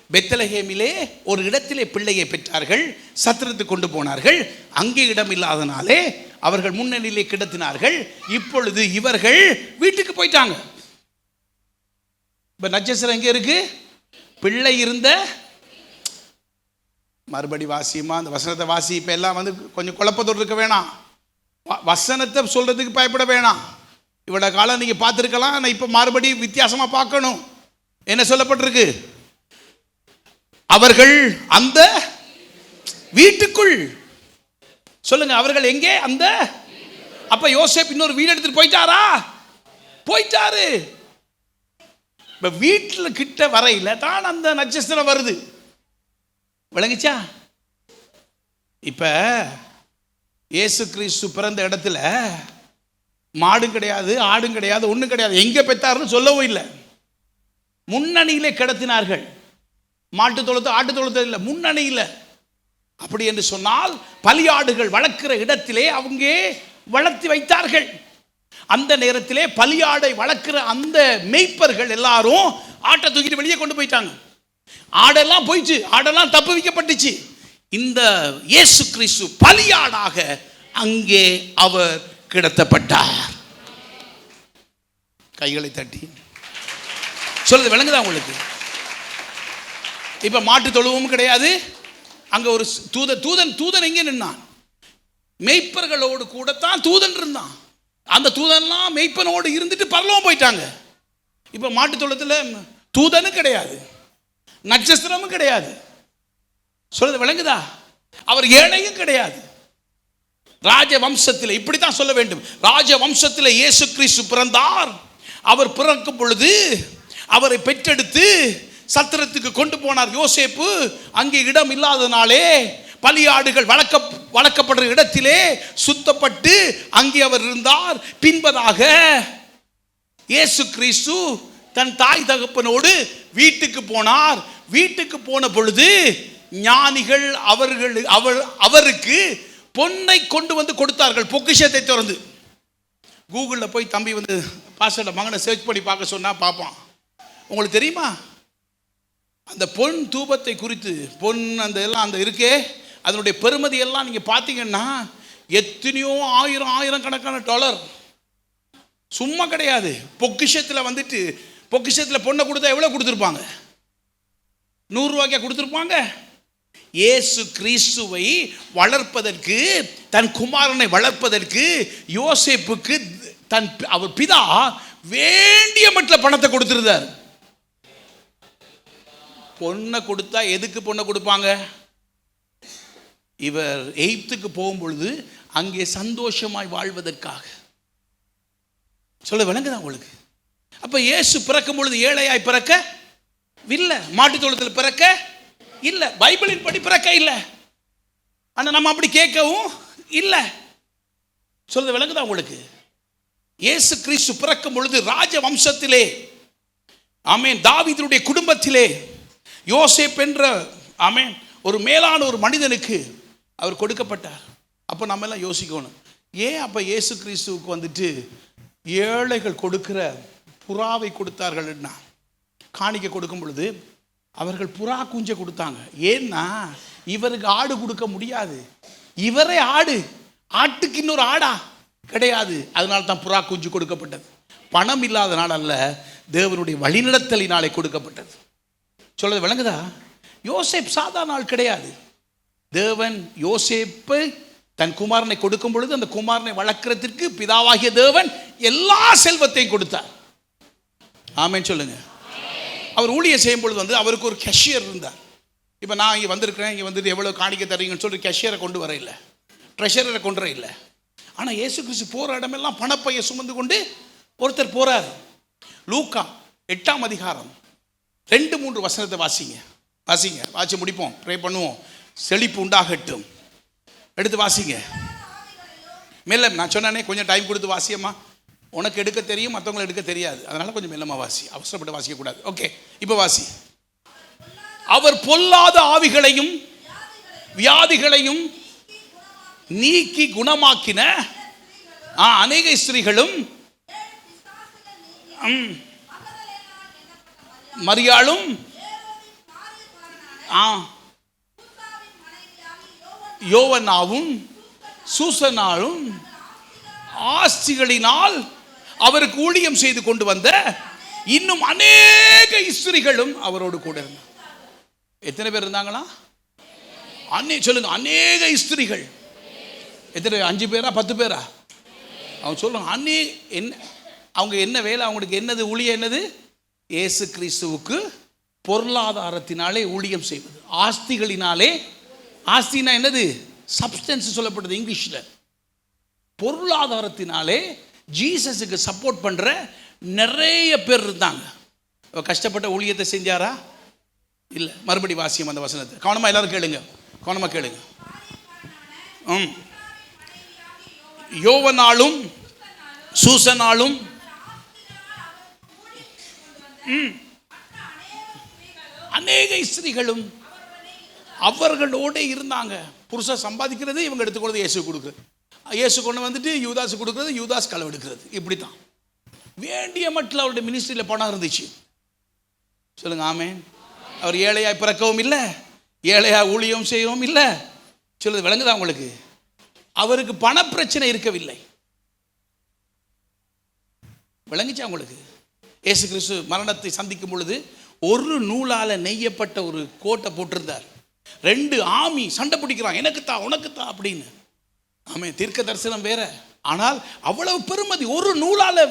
பெத்லஹேமிலே ஒரு இடத்திலே பிள்ளையை பெற்றார்கள். சத்திரத்துக்கு கொண்டு போனார்கள். அங்கே இடம் இல்லாதனாலே அவர்கள் முன்னணியிலே கிடத்தினார்கள். இப்பொழுது இவர்கள் வீட்டுக்கு போயிட்டாங்க. இப்ப நட்சத்திரம் எங்கே இருக்கு? பிள்ளை இருந்த மறுபடி வாசியுமா அந்த வசனத்தை வாசி. இப்ப எல்லாம் வந்து கொஞ்சம் குழப்பத்தோடு இருக்க வேணாம். வசனத்தை சொல்றதுக்கு பயப்பட வேணாம். இவ்வளோ காலம் நீங்க பார்த்துருக்கலாம். நான் இப்ப மறுபடியும் வித்தியாசமா பார்க்கணும். என்ன சொல்லப்பட்டிருக்கு? அவர்கள் அந்த வீட்டுக்குள். சொல்லுங்க, அவர்கள் எங்கே? அந்த. அப்ப யோசேப் இன்னொரு வீடு எடுத்துட்டு போயிட்டாரா? போயிட்டாரு. இப்ப வீட்டில் கிட்ட வரையில தான் அந்த நட்சத்திரம் வருது. விளங்குச்சா? இப்ப இயேசு கிறிஸ்து பிறந்த இடத்துல மாடும் கிடையாது, ஆடும் கிடையாது, ஒன்றும் கிடையாது. எங்க பெற்றாருன்னு சொல்லவும் இல்லை. முன்னணியிலே கிடத்தினார்கள். மாட்டு தொழுத்து ஆட்டு தொழுத்து இல்லை, முன்னணியில். அப்படி என்று சொன்னால் பலியாடுகள் வளர்க்கிற இடத்திலே அவங்க வளர்த்தி வைத்தார்கள். அந்த நேரத்திலே பலியாடை வளர்க்கிற அந்த மேய்ப்பர்கள் எல்லாரும் ஆட்டை தூக்கிட்டு வெளியே கொண்டு போயிட்டாங்க. ஆடெல்லாம் போயிடுச்சு, ஆடெல்லாம் தப்பு வைக்கப்பட்டுச்சு. இந்த இயேசு கிறிஸ்து பலியாடாக அங்கே அவர் கிடத்தப்பட்டார். கைகளை தட்டி சொல்லுது விளங்குதா உங்களுக்கு? இப்ப மாட்டு தொழுவும் கிடையாது. அங்க ஒரு தூதன் எங்கே நின்னான்? மெய்ப்பர்களோடு கூடத்தான் தூதன் இருந்தான். அந்த தூதன்லாம் மெய்ப்பனோடு இருந்துட்டு பரலோகம் போயிட்டாங்க. இப்ப மாட்டு தொழுத்தில் தூதனும் கிடையாது, நட்சத்திரமும் கிடையாது. சொல்லுது விளங்குதா? அவர் ஏழையும் கிடையாது. ராஜ வம்சத்தில் இப்படித்தான் சொல்ல வேண்டும். ராஜ வம்சத்தில் இயேசு கிறிஸ்து பிறந்தார். அவர் பிறக்கும் பொழுது அவரை பெற்றெடுத்து சத்திரத்துக்கு கொண்டு போனார் யோசேப்பு. அங்கே இடம் இல்லாதனாலே பலியாடுகள் வளர்க்கப்படுற இடத்திலே சுத்தப்பட்டு அங்கே அவர் இருந்தார். பின்பதாக இயேசு கிறிஸ்து தன் தாய் தகப்பனோடு வீட்டுக்கு போனார். வீட்டுக்கு போன பொழுது ஞானிகள் அவருக்கு பொன்னை கொண்டு வந்து கொடுத்தார்கள். பொக்கிஷத்தை திறந்து கூகுளில் போய் தம்பி வந்து பாஸ்டர் மகனை சர்ச் பண்ணி பார்க்க சொன்னா பார்ப்பான். உங்களுக்கு தெரியுமா அந்த பொன் தூபத்தை குறித்து? பொன் அந்த எல்லாம் அந்த இருக்கே, அதனுடைய பெருமதி எல்லாம் நீங்க பார்த்தீங்கன்னா எத்தனையோ ஆயிரம் கணக்கான டாலர். சும்மா கிடையாது. பொக்கிஷத்தில் வந்துட்டு பொக்கிஷத்தில் பொண்ணை கொடுத்தா எவ்வளோ கொடுத்துருப்பாங்க? 100 ரூபாய்க்கா கொடுத்துருப்பாங்க? இயேசு கிறிஸ்துவை வளர்ப்பதற்கு, தன் குமாரனை வளர்ப்பதற்கு யோசேப்புக்கு அவர் பிதா வேண்டிய மட்டில் பணத்தை கொடுத்திருந்தார். பொண்ணை கொடுத்தா எதுக்கு பொண்ணை கொடுப்பாங்க? இவர் எகிப்துக்கு போகும்பொழுது அங்கே சந்தோஷமாய் வாழ்வதற்காக. சொல்ல விளங்குதா உங்களுக்கு? அப்ப இயேசு பிறக்கும் பொழுது ஏழையாய் பிறக்க இல்லை, மாட்டுத்தோளத்தில் பிறக்க இல்லை, பைபிளின் படி பிறக்க இல்லை. ஆனா நம்ம அப்படி கேட்கவும் இல்லை. சொல்றது விளங்குதா உங்களுக்கு? இயேசு கிறிஸ்து பிறக்கும் பொழுது ராஜ வம்சத்திலே, ஆமென், தாவீதுடைய குடும்பத்திலே யோசேப் என்ற ஆமென் ஒரு மேலான ஒரு மனிதனுக்கு அவர் கொடுக்கப்பட்டார். அப்போ நம்ம எல்லாம் யோசிக்கணும், ஏன் அப்போ இயேசு கிறிஸ்துவுக்கு வந்துட்டு ஏழைகள் கொடுக்கிற புறாவை கொடுத்தார்கள்னா? காணிக்கை கொடுக்கும் பொழுது அவர்கள் புறா குஞ்சை கொடுத்தாங்க. ஏன்னா இவருக்கு ஆடு கொடுக்க முடியாது. இவரே ஆடு, ஆட்டுக்கு இன்னொரு ஆடா கிடையாது. அதனால தான் புறா குஞ்சு கொடுக்கப்பட்டது. பணம் இல்லாதனால அல்ல, தேவனுடைய வழிநடத்தலினாலே கொடுக்கப்பட்டது. சொல்றது விளங்குதா? யோசேப் சாதாரண ஆள் கிடையாது. தேவன் யோசேப்பை தன் குமாரனை கொடுக்கும் பொழுது அந்த குமாரனை வளர்க்கிறதுக்கு பிதாவாகிய தேவன் எல்லா செல்வத்தையும் கொடுத்தார். ஆமென் சொல்லுங்க. அவர் ஊழியம் செய்யும் பொழுது வந்து அவருக்கு ஒரு கேஷியர் இருந்தார். இப்போ நான் இங்கே வந்திருக்கிறேன், இங்கே வந்துட்டு எவ்வளோ காணிக்கை தரீங்கன்னு சொல்லி கேஷியரை கொண்டு வர இல்லை, ட்ரெஷரரை கொண்டு வர இல்லை. ஆனால் இயேசு கிறிஸ்து போகிற இடமெல்லாம் பணப்பையை சுமந்து கொண்டு ஒருத்தர் போகிறார். லூக்கா 8ஆம் அதிகாரம் 2-3 வசனத்தை வாசிங்க. வாசி முடிப்போம், ப்ரே பண்ணுவோம். செழிப்பு உண்டாகட்டும். எடுத்து வாசிங்க. மெல்ல, நான் சொன்னானே கொஞ்சம் டைம் கொடுத்து வாசியம்மா. உனக்கு எடுக்க தெரியும், மற்றவங்களை எடுக்க தெரியாது. அதனால கொஞ்சம் மெல்லமா வாசி, அவசரப்பட்டு வாசிக்கக்கூடாது. ஓகே, இப்போ வாசி. அவர் பொல்லாத ஆவிகளையும் வியாதிகளையும் நீக்கி குணமாக்கின அநேக ஸ்திரீகளும் மரியாளும் யோவனாவும் சூசனாலும் ஆஸ்திகளினால் அவருக்கு ஊழியம் செய்து கொண்டு வந்த இன்னும் அநேக ஸ்திரீகளும் அவரோடு கூட இருந்தார். எத்தனை பேர் இருந்தாங்களா? சொல்லுங்க, அநேக ஸ்திரீகள். எத்தனை? 5 பேரா 10 பேரா? அவங்க சொல்லுங்க. அவங்க என்ன வேலை? அவங்களுக்கு என்னது ஊழியம்? என்னது? இயேசு கிறிஸ்துவுக்கு பொருளாதாரத்தினாலே ஊழியம் செய்வது. ஆஸ்திகளினாலே, ஆஸ்தினா என்னது? சப்ஸ்டன்ஸ் சொல்லப்படுது இங்கிலீஷ்ல. பொருளாதாரத்தினாலே ஜீசஸுக்கு சப்போர்ட் பண்ற நிறைய பேர் இருந்தாங்க. கஷ்டப்பட்ட ஊழியத்தை செஞ்சாரா? இல்லை. மறுபடி வாசியம் அந்த வசனத்தை. கவனமா எல்லாரும் கேளுங்க, கவனமா கேளுங்க. யோவனாலும் சூசனாலும் அநேக ஸ்திரீகளும் அவர்களோட இருந்தாங்க. புருஷன் சம்பாதிக்கிறது, இவங்க எடுத்துக்கொள்றது இயேசு கொடுக்குறது, இயேசு கொண்டு வந்துட்டு யூதாஸ் கொடுக்குறது, யூதாஸ் களவெடுக்கிறது. இப்படித்தான் வேண்டிய மட்டும் அவருடைய மினிஸ்ட்ரியில் பணம் இருந்துச்சு. சொல்லுங்க ஆமென். அவர் ஏழையாய் பிறக்கவும் இல்லை, ஏழையா ஊழியம் செய்கிறோம் இல்லை. சொல்லுது விளங்குதா உங்களுக்கு? அவருக்கு பணப்பிரச்சனை இருக்கவில்லை. விளங்குச்சா உங்களுக்கு? இயேசு கிறிஸ்து மரணத்தை சந்திக்கும் பொழுது ஒரு நூலால் நெய்யப்பட்ட ஒரு கோட்டை போட்டிருந்தார். 2 ஆமி சண்டை பிடிக்கிறான், எனக்குத்தா உனக்குத்தா அப்படின்னு. ஆமாம், தீர்க்க தரிசனம் வேற. ஆனால் அவ்வளவு பெருமதி, ஒரு நூலால்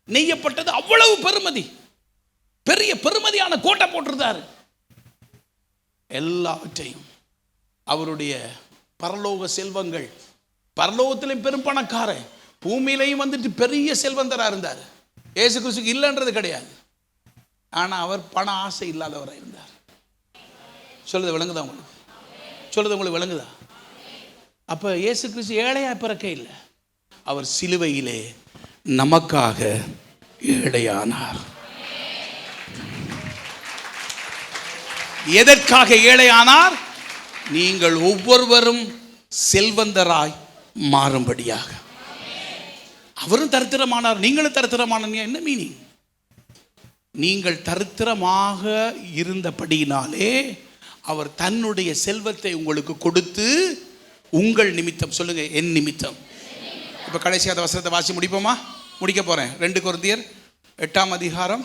நெய்யப்பட்டது அவ்வளவு பெருமதி, பெரிய பெருமதியான கோட்டை போட்டிருந்தார். எல்லாவற்றையும் அவருடைய பரலோக செல்வங்கள், பரலோகத்திலையும் பெரும் பணக்காரன், பூமியிலையும் வந்துட்டு பெரிய செல்வந்தராக இருந்தார். இயேசு கிறிஸ்துக்கு இல்லைன்றது கிடையாது. ஆனால் அவர் பண ஆசை இல்லாதவராக இருந்தார். சொல்லுது விளங்குதா உங்களுக்கு? சொல்லுது உங்களுக்கு விளங்குதா? அப்போ இயேசு கிறிஸ்து ஏழையாக பிறக்க இல்லை, அவர் சிலுவையிலே நமக்காக ஏழையானார். எதற்காக ஏழையானார்? நீங்கள் ஒவ்வொருவரும் செல்வந்தராய் மாறும்படியாக. அவரும் தரித்திரமானார், நீங்களும் தரித்திரமான. என்ன மீனிங்? நீங்கள் தரித்திரமாக இருந்தபடியினாலே அவர் தன்னுடைய செல்வத்தை உங்களுக்கு கொடுத்து உங்கள் நிமித்தம், சொல்லுங்க என் நிமித்தம். இப்போ கடைசியாக வசனத்தை வாசி முடிப்போமா? முடிக்க போகிறேன். 2 கொரிந்தியர் 8ஆம் அதிகாரம்.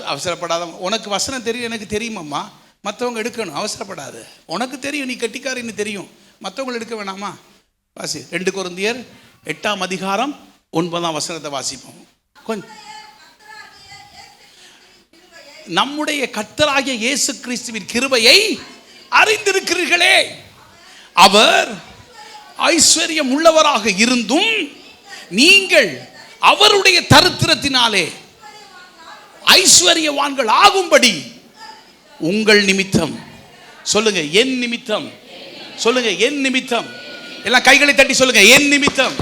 அவசரப்படாத. உனக்கு வசனம் தெரியும், எனக்கு தெரியுமாம்மா. மற்றவங்க எடுக்கணும், அவசரப்படாத. உனக்கு தெரியும், நீ கட்டிக்காரின்னு தெரியும், மற்றவங்க எடுக்க வேணாமா? வாசி. 2 கொரிந்தியர் 8ஆம் அதிகாரம் 9ஆம் வசனத்தை வாசிப்போம். கொஞ்சம். நம்முடைய கர்த்தராகிய இயேசு கிறிஸ்துவின் கிருபையை அறிந்திருக்கிறீர்களே, அவர் ஐஸ்வர்யம் உள்ளவராக இருந்தும் நீங்கள் அவருடைய தரித்திரத்தினாலே ஐஸ்வர்யவான்கள் ஆகும்படி உங்கள் நிமித்தம், சொல்லுங்க என் நிமித்தம், சொல்லுங்க என் நிமித்தம். எல்லாம் கைகளை தட்டி சொல்லுங்க என் நிமித்தம்.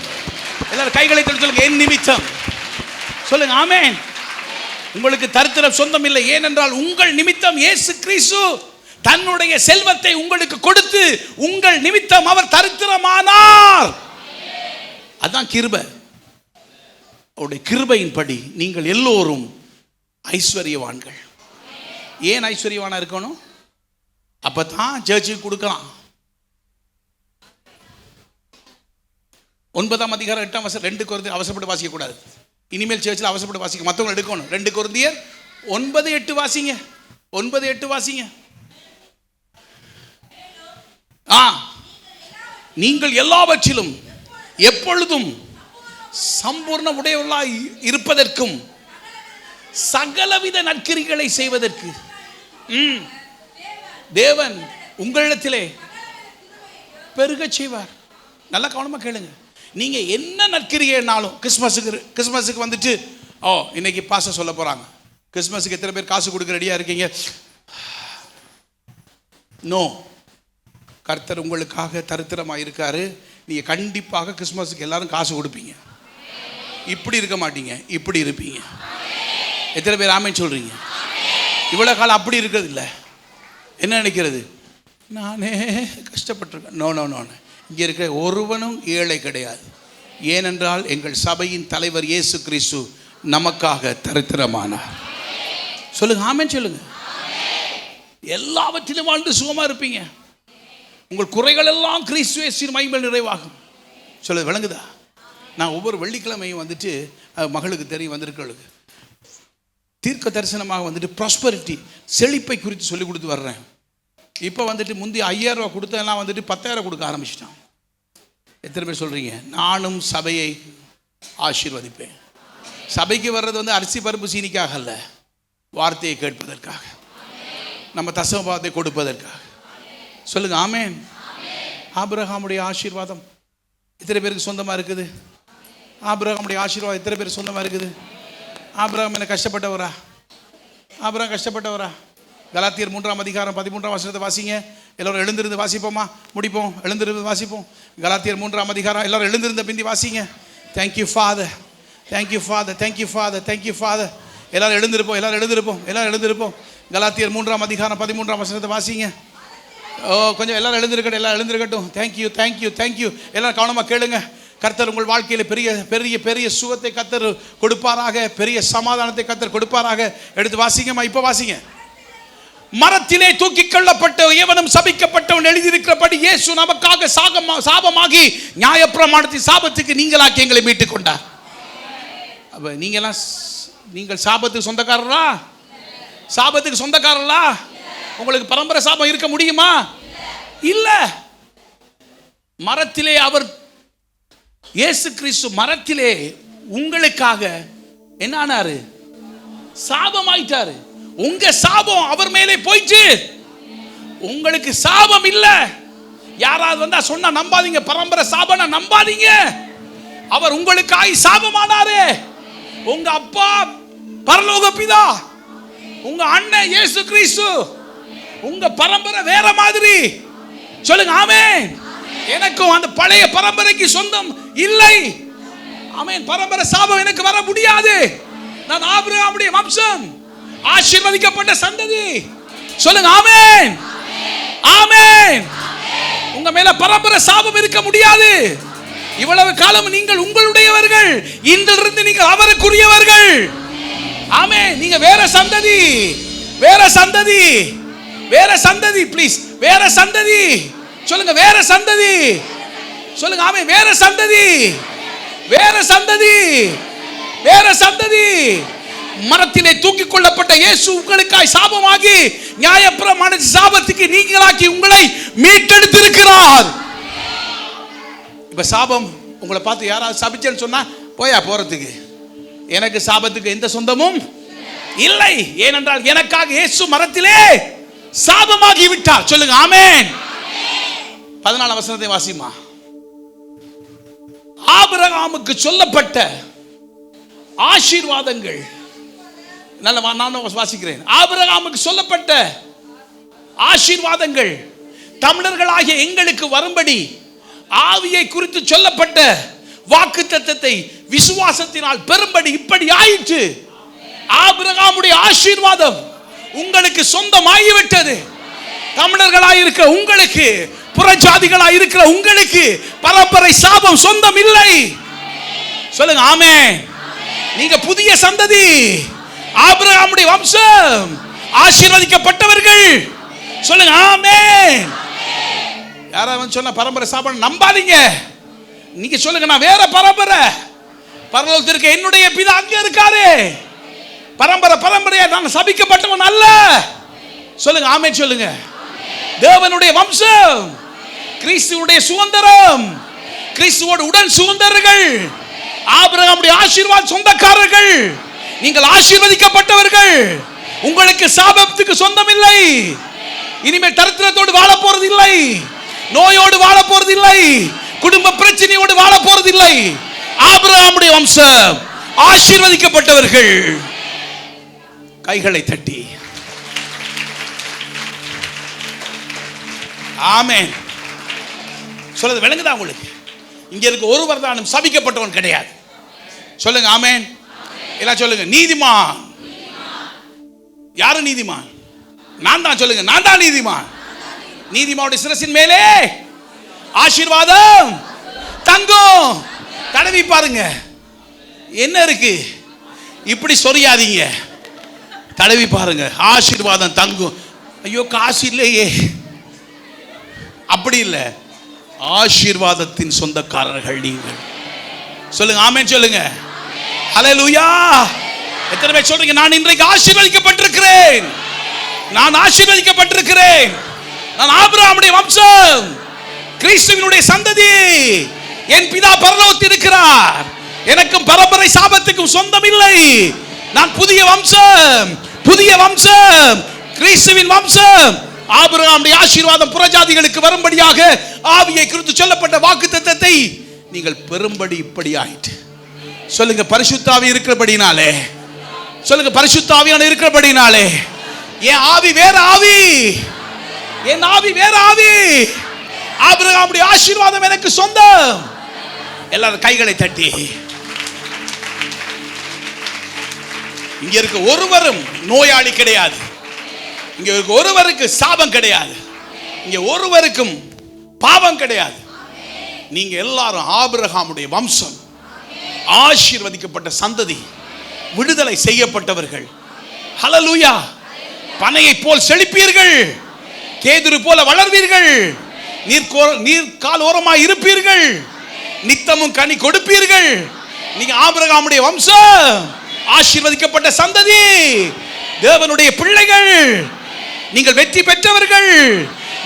எல்லாரும் கைகளை தட்டி சொல்லுங்க என் நிமித்தம். சொல்லுங்க ஆமென். உங்களுக்கு தரித்திரம் சொந்தம் இல்லை. ஏனென்றால் உங்கள் நிமித்தம் இயேசு கிறிஸ்து தன்னுடைய செல்வத்தை உங்களுக்கு கொடுத்து உங்கள் நிமித்தம் அவர் தரித்திரமானார். அதான் கிருபை. அவருடைய கிருபையின்படி நீங்கள் எல்லோரும் ஐஸ்வர்யவான்கள். ஏன் ஐஸ்வர்யவானா இருக்கணும்? அப்பதான் சர்ச்சுக்கு கொடுக்கலாம். 9ஆம் அதிகாரம் 8ஆம் வசனம். 2 கொரிந்தியர் அவசரப்பட்டு வாசிக்க கூடாது. இனிமேல் சர்ச்சில் அவசரப்பட்டு வாசிக்க, மற்றவங்க எடுக்கணும். 2 கொரிந்தியர் 9:8 வாசிங்க. 9:8 வாசிங்க. நீங்கள் எல்லாவற்றிலும் எப்பொழுதும் சம்பூர்ண உடையவர்களாய் இருப்பதற்கும் சகலவித நற்கிரிகளை செய்வதற்கு தேவன் உங்களிடத்திலே பெருக செய்வார். நல்லா கவனமா கேளுங்க. நீங்க என்ன நற்கிரிகைனாலும், கிறிஸ்மஸுக்கு வந்துட்டு இன்னைக்கு பாச சொல்ல போறாங்க. கிறிஸ்மஸுக்கு எத்தனை பேர் காசு கொடுக்க ரெடியா இருக்கீங்க? நோ. கர்த்தர் உங்களுக்காக தரித்திரமாக இருக்காரு. நீங்க கண்டிப்பாக கிறிஸ்மஸுக்கு எல்லாரும் காசு கொடுப்பீங்க. இப்படி இருக்க மாட்டீங்க, இப்படி இருப்பீங்க. எத்தனை பேர் ஆமென் சொல்றீங்க? இவ்வளவு காலம் அப்படி இருக்கிறது இல்லை. என்ன நினைக்கிறது? நானே கஷ்டப்பட்டிருக்கேன். No no no. இங்கே இருக்கிற ஒருவனும் ஏழை கிடையாது. ஏனென்றால் எங்கள் சபையின் தலைவர் இயேசு கிறிஸ்து நமக்காக தரித்திரமானார். சொல்லுங்க ஆமென் சொல்லுங்க. எல்லாவற்றிலும் வாழ்ந்து சுகமா இருப்பீங்க. உங்கள் குறைகள் எல்லாம் கிறிஸ்து இயேசுவின் மகிமையில் நிறைவாகும். சொல்லுது விளங்குதா? நான் ஒவ்வொரு வெள்ளிக்கிழமையும் வந்துட்டு மகளுக்கு தெரியும் வந்திருக்கிறவளுக்கு தீர்க்க தரிசனமாக வந்துட்டு ப்ராஸ்பரிட்டி, செழிப்பை குறித்து சொல்லி கொடுத்து வர்றேன். இப்போ வந்துட்டு முந்தைய 5000 ரூபா கொடுத்தெல்லாம் வந்துட்டு 10,000 கொடுக்க ஆரம்பிச்சிட்டான். எத்தனை பேர் சொல்கிறீங்க? நானும் சபையை ஆசீர்வதிப்பேன். சபைக்கு வர்றது வந்து அரிசி பருப்பு சீனிக்காக அல்ல, வார்த்தையை கேட்பதற்காக, நம்ம தசமபாவத்தை கொடுப்பதற்காக. சொல்லுங்க ஆமென். ஆபிரகாமுடைய ஆசீர்வாதம் எத்தனை பேருக்கு சொந்தமாக இருக்குது? ஆபிரகாமுடைய ஆசீர்வாதம் எத்தனை பேருக்கு சொந்தமாக இருக்குது? ஆபிரகாம் என்ன கஷ்டப்பட்டவரா? ஆபிரகாம் கஷ்டப்பட்டவரா? கலாத்தியர் 3ஆம் அதிகாரம் 13ஆம் வசனத்தை வாசிங்க. எல்லோரும் எழுந்திருந்து வாசிப்போமா? முடிப்போம். எழுந்திருந்து வாசிப்போம். கலாத்தியர் 3ஆம் அதிகாரம். எல்லோரும் எழுந்திருந்த பிந்தி வாசிங்க. Thank you father, thank you father, thank you father, thank you father. எல்லாரும் எழுந்திருப்போம், எல்லாரும் எழுந்திருப்போம், எல்லாரும் எழுந்திருப்போம். கலாத்தியர் 3ஆம் அதிகாரம் 13ஆம் வசனத்தை வாசிங்க. கொஞ்சம் எல்லாரும் எழுந்திருக்கட்டும், எல்லாரும் எழுந்திருக்கட்டும். Thank you thank you thank you. எல்லாரும் கவனமாக கேளுங்க. கர்த்தர் உங்கள் வாழ்க்கையில் பெரிய பெரிய பெரிய சுகத்தை கர்த்தர் கொடுப்பாராக, பெரிய சமாதானத்தை கர்த்தர் கொடுப்பாராக. எடுத்து வாசிங்கம்மா, இப்போ வாசிங்க. மரத்திலே தூக்கி கொள்ளப்பட்ட எவனும் சபிக்கப்பட்டவன் எழுதியிருக்கிறபடி இயேசு நமக்காக சாபமாகி நியாயப்பிரமாணத்தின் சாபத்துக்கு நீங்களாக்கி எங்களை மீட்டுக் கொண்டார். அப்ப நீங்கள் சாபத்துக்கு சொந்தக்காரரா? சாபத்துக்கு சொந்தக்காரரா? உங்களுக்கு பரம்பரை சாபம் இருக்க முடியுமா? இல்ல. மரத்திலே அவர் இயேசு கிறிஸ்து மரத்திலே உங்களுக்காக என்ன ஆனாரு? சாபமாயிட்டாரு. உங்க சாபம் அவர் மேலே போயிட்டு உங்களுக்கு சாபம் இல்ல. யாராவது வந்தா சொன்னா நம்பாதீங்க, பரம்பரை சாபம் நம்பாதீங்க. அவர் உங்களுக்காய் சாபமானாரே. உங்க அப்பா பரலோக பிதா, உங்க அண்ணன் இயேசு கிறிஸ்து, உங்க பரம்பரை வேற மாதிரி. சொல்லுங்க ஆமென். எனக்கும் அந்த பழைய பரம்பரைக்கு சொந்தம் இல்லை. ஆமென். பரம்பரை சாபம் எனக்கு வர முடியாது. நான் ஆபிரகாமுடைய வம்சம், ஆசீர்வதிக்கப்பட்ட சந்ததி. சொல்லுங்க ஆமென். ஆமென். உங்க மேல பரம்பரை சாபம் இருக்க முடியாது. இவ்வளவு காலம் நீங்கள் உங்களுடையவர்கள், இன்றிலிருந்து நீங்கள் அவருக்குரியவர்கள். ஆமென். நீங்க வேற சந்ததி, வேற சந்ததி, வேற சந்ததி. ப்ளீஸ், வேற சந்ததி. சொல்லுங்க வேற சந்ததி. சொல்லுங்க ஆமென். வேற சந்ததி, வேற சந்ததி, வேற சந்ததி. மரத்திலே தூக்கி கொள்ளப்பட்ட இயேசு உங்களுக்காய் சாபமாகி நியாயப்பிரமாண சாபத்துக்கு நீங்களாக்கி உங்களை மீட்டெடுத்திருக்கிறார். இப்ப சாபம் உங்களை பார்த்து யாராவது சபிச்சேன்னு சொன்னா போயா போறதுக்கு, எனக்கு சாபத்துக்கு எந்த சொந்தமும் இல்லை. ஏனென்றால் எனக்காக இயேசு மரத்திலே சாபமாகி விட்டார். சொல்லுங்க ஆமென். 14 வசனத்தை வாசிமா. ஆபிரகாமுக்கு சொல்லப்பட்ட ஆசீர்வாதங்கள், நான் வாசிக்கிறேன். ஆபிரகாமுக்கு சொல்லப்பட்ட ஆசீர்வாதங்கள் தமிழர்களாகிய எங்களுக்கு வரும்படி ஆவியை குறித்து சொல்லப்பட்ட வாக்குத்தத்தத்தை விசுவாசத்தினால் பெறும்படி இப்படி ஆயிற்று. ஆபிரகாமுடைய ஆசீர்வாதம் உங்களுக்கு சொந்தமாகிவிட்டது. தமிழர்களாயிருக்கிற உங்களுக்கு, புறஜாதிகளாயிருக்கிற உங்களுக்கு பரம்பரை சாபம் சொந்தம் இல்லை. சொல்லுங்க ஆமென். நீங்க புதிய சந்ததி, ஆபிரகாமுடைய வம்சம், ஆசீர்வதிக்கப்பட்டவர்கள். சொல்லுங்க ஆமென். யாராவது சொன்ன பரம்பரை சாபம் நம்பாதீங்க. நீங்க சொல்லுங்க நான் வேற பரம்பரை, பரலோகத்தில் இருக்க என்னுடைய பிதா அங்க இருக்காரு. பரம்பரையா நான் சபிக்கப்பட்டவன் அல்ல. சொல்லுங்க ஆமென். சொல்லுங்க. தேவனுடைய வம்சம், கிறிஸ்துவுடைய சுதந்திரம், கிறிஸ்துவோடு உடன் சுதந்திரர்கள், ஆபிரகாமுடைய ஆசீர்வாத சொந்தக்காரர்கள். நீங்கள் ஆசீர்வதிக்கப்பட்டவர்கள். உங்களுக்கு சாபத்துக்கு சொந்தம் இல்லை. இனிமேல் தரித்திரத்தோடு வாழ போறது இல்லை, நோயோடு வாழ போறது இல்லை, குடும்ப பிரச்சனையோடு வாழ போறது இல்லை. ஆபிரகாமுடைய வம்சம், ஆசீர்வதிக்கப்பட்டவர்கள். கைகளை தட்டி ஆமென் சொல்றது விளங்குதா உங்களுக்கு? இங்க இருக்க ஒருவர் தானும் சபிக்கப்பட்டவன் கிடையாது. சொல்லுங்க ஆமென். எல்லாம் சொல்லுங்க. நீதிமான். யாரு நீதிமான்? நான் தான். சொல்லுங்க நான் தான் நீதிமான். நீதிமானுடைய சிரசின் மேலே ஆசீர்வாதம் தங்கும். தடவி பாருங்க என்ன இருக்கு. இப்படி சொரியாதீங்க, தடவி பாருங்க. ஆசீர்வாதம் தங்கும். ஐயோ காசு இல்லையே, அப்படி இல்லை. ஆசீர்வாதத்தின் சொந்தக்காரர்கள் நீங்கள். சொல்லுங்க ஆமென். சொல்லுங்க ஹல்லேலூயா. எத்தனை பேர் சொல்றீங்க நான் இன்றைக்கு ஆசீர்வதிக்கப்பட்டிருக்கிறேன், நான் ஆசீர்வதிக்கப்பட்டிருக்கிறேன், நான் ஆபிரகாமுடைய வம்சம், கிறிஸ்துவினுடைய சந்ததி, என் பிதா பரலோகத்தில் இருக்கிறார், எனக்கும் பரம்பரை சாபத்துக்கும் சொந்தம் இல்லை, நான் புதிய வம்சம், புதிய வம்சம், கிறிஸ்துவின் வம்சம். ஆபிரகாமுடைய ஆசீர்வாதம் புறஜாதிகளுக்கு வரும்படியாக ஆவியை குறித்து சொல்லப்பட்ட வாக்குத்தத்தத்தை நீங்கள் பெறும்படி இப்படி ஆயிற்று. சொல்லுங்க பரிசுத்த ஆவி இருக்கிறபடினாலே. சொல்லுங்க பரிசுத்த ஆவியான இருக்கிறபடினாலே. என் ஆவி வேற ஆவி, என் ஆவி வேற ஆவி. ஆபிரகாமுடைய ஆசீர்வாதம் எனக்கு சொந்தம். எல்லாரும் கைகளை தட்டி. இங்க இருக்க ஒருவரும் நோயாளி கிடையாது. இங்க இருக்க ஒருவருக்கு சாபம் கிடையாது. இங்க ஒருவருக்கும் பாவம் கிடையாது. நீங்க எல்லாரும் ஆபிரகாமுடைய வம்சம், ஆசீர்வதிக்கப்பட்ட சந்ததி, விடுதலை செய்யப்பட்டவர்கள். ஹல்லேலூயா. பனையை போல் செழிப்பீர்கள், கேதுரு போல வளர்வீர்கள், நீர்கால் ஓரமாய் இருப்பீர்கள், நித்தமும் கனி கொடுப்பீர்கள். நீங்க ஆபிரகாமுடைய வம்சம், ஆசீர்வதிக்கப்பட்ட சந்ததி, தேவனுடைய பிள்ளைகள். நீங்கள் வெற்றி பெற்றவர்கள்,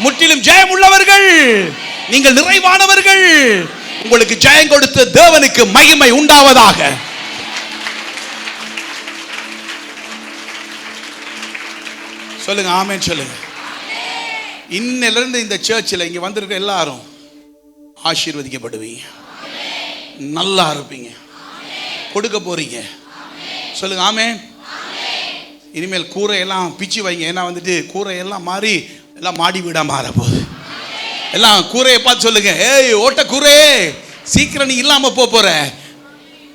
முற்றிலும் ஜெயம் உள்ளவர்கள், நீங்கள் நிறைவானவர்கள். உங்களுக்கு ஜெயம் கொடுத்த தேவனுக்கு மகிமை உண்டாவதாக. சொல்லுங்க ஆமென் சொல்லுங்க. இன்னிலிருந்து இந்த சர்ச்சில் இங்க வந்திருக்க எல்லாரும் ஆசீர்வதிக்கப்படுவீங்க, நல்லா இருப்பீங்க, கொடுக்க போறீங்க. சொல்லுங்க ஆமென். இனிமேல் கூரையெல்லாம் பிச்சு வைங்க. ஏன்னா வந்துட்டு கூரையெல்லாம் மாறி எல்லாம் மாடி வீடா மாற போகுது. எல்லாம் கூரையை பார்த்து சொல்லுங்க, ஏய் ஓட்ட கூரையே, சீக்கிரம் நீ இல்லாம போற.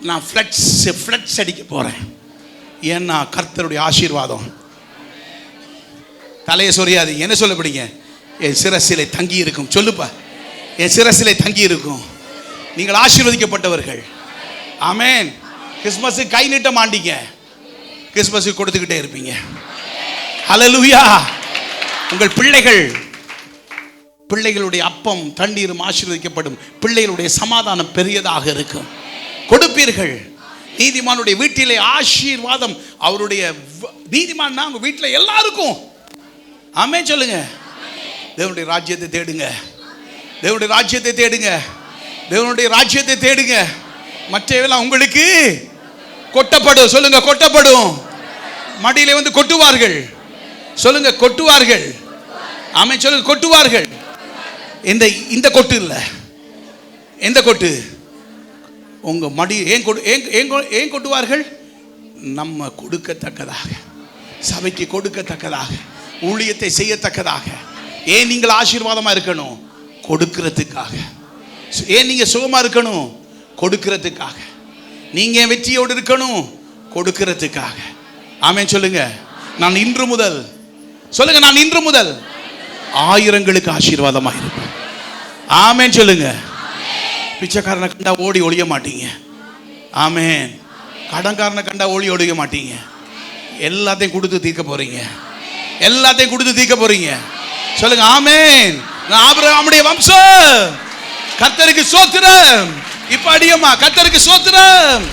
நான் ஃப்ளட்ஸ் அடிக்க போறேன். ஏன்னா கர்த்தருடைய ஆசீர்வாதம் தலையை சொரியாது. என்ன சொல்லப்படுங்க? என் சிரசிலே தங்கி இருக்கும். சொல்லுப்பா, என் சிரசிலே தங்கி இருக்கும். நீங்கள் ஆசீர்வதிக்கப்பட்டவர்கள். ஆமென். கிறிஸ்மஸுக்கு கை நீட்ட மாட்டீங்க, கிறிஸ்மஸுக்கு கொடுத்துக்கிட்டே இருப்பீங்க. ஹல்லேலூயா. உங்கள் பிள்ளைகளுடைய அப்பம் தண்ணீரும் ஆசீர்வதிக்கப்படும். பிள்ளைகளுடைய சமாதானம் பெரியதாக இருக்கும். கொடுப்பீர்கள். நீதிமானுடைய வீட்டிலே ஆசீர்வாதம். அவருடைய நீதிமான் உங்க வீட்டில் எல்லாருக்கும். ஆமென் சொல்லுங்க. தேவனுடைய ராஜ்யத்தை தேடுங்க, தேவனுடைய ராஜ்யத்தை தேடுங்க, தேவனுடைய ராஜ்யத்தை தேடுங்க. மற்றவெல்லாம் உங்களுக்கு கொட்டப்படும். சொல்லுங்க கொட்டப்படும். மடியிலே வந்து கொட்டுவார்கள். சொல்லுங்க கொட்டுவார்கள். ஆமென் சொல்லுங்க கொட்டுவார்கள். இந்த கொட்டு இல்லை, எந்த கொட்டு? உங்க மடி ஏன் கொட்டுவார்கள்? நம்ம கொடுக்கத்தக்கதாக, சபைக்கு கொடுக்கத்தக்கதாக, ஊழியத்தை செய்யத்தக்கதாக. ஏன் நீங்கள் ஆசீர்வாதமா இருக்கணும்? கொடுக்கிறதுக்காக. ஏன் நீங்க சுகமா இருக்கணும்? கொடுக்கிறதுக்காக. நீங்க வெற்றியோடு இருக்கணும்? கொடுக்கிறதுக்காக. ஆமென் சொல்லுங்க. நான் இன்று முதல், சொல்லுங்க, நான் இன்று முதல் ஆயிரங்களுக்கு ஆசீர்வாதமா இருப்பேன். ஆமென் சொல்லுங்க. பிச்சைக்காரனை கண்டா ஓடி ஒழிய மாட்டீங்க. ஆமென். கடன்காரனை கண்டா ஓடி ஒழிய மாட்டீங்க. எல்லாத்தையும் கொடுத்து தீர்க்க போறீங்க. எல்லாத்தையும் கொடுத்து தீர்க்க போறீங்க. சொல்லுங்க ஆமென். நான் ஆபிரகாமுடைய வம்சம். கர்த்தருக்கு ஸ்தோத்திரம். இப்ப அடியம்மா, கர்த்தருக்கு ஸ்தோத்திரம்.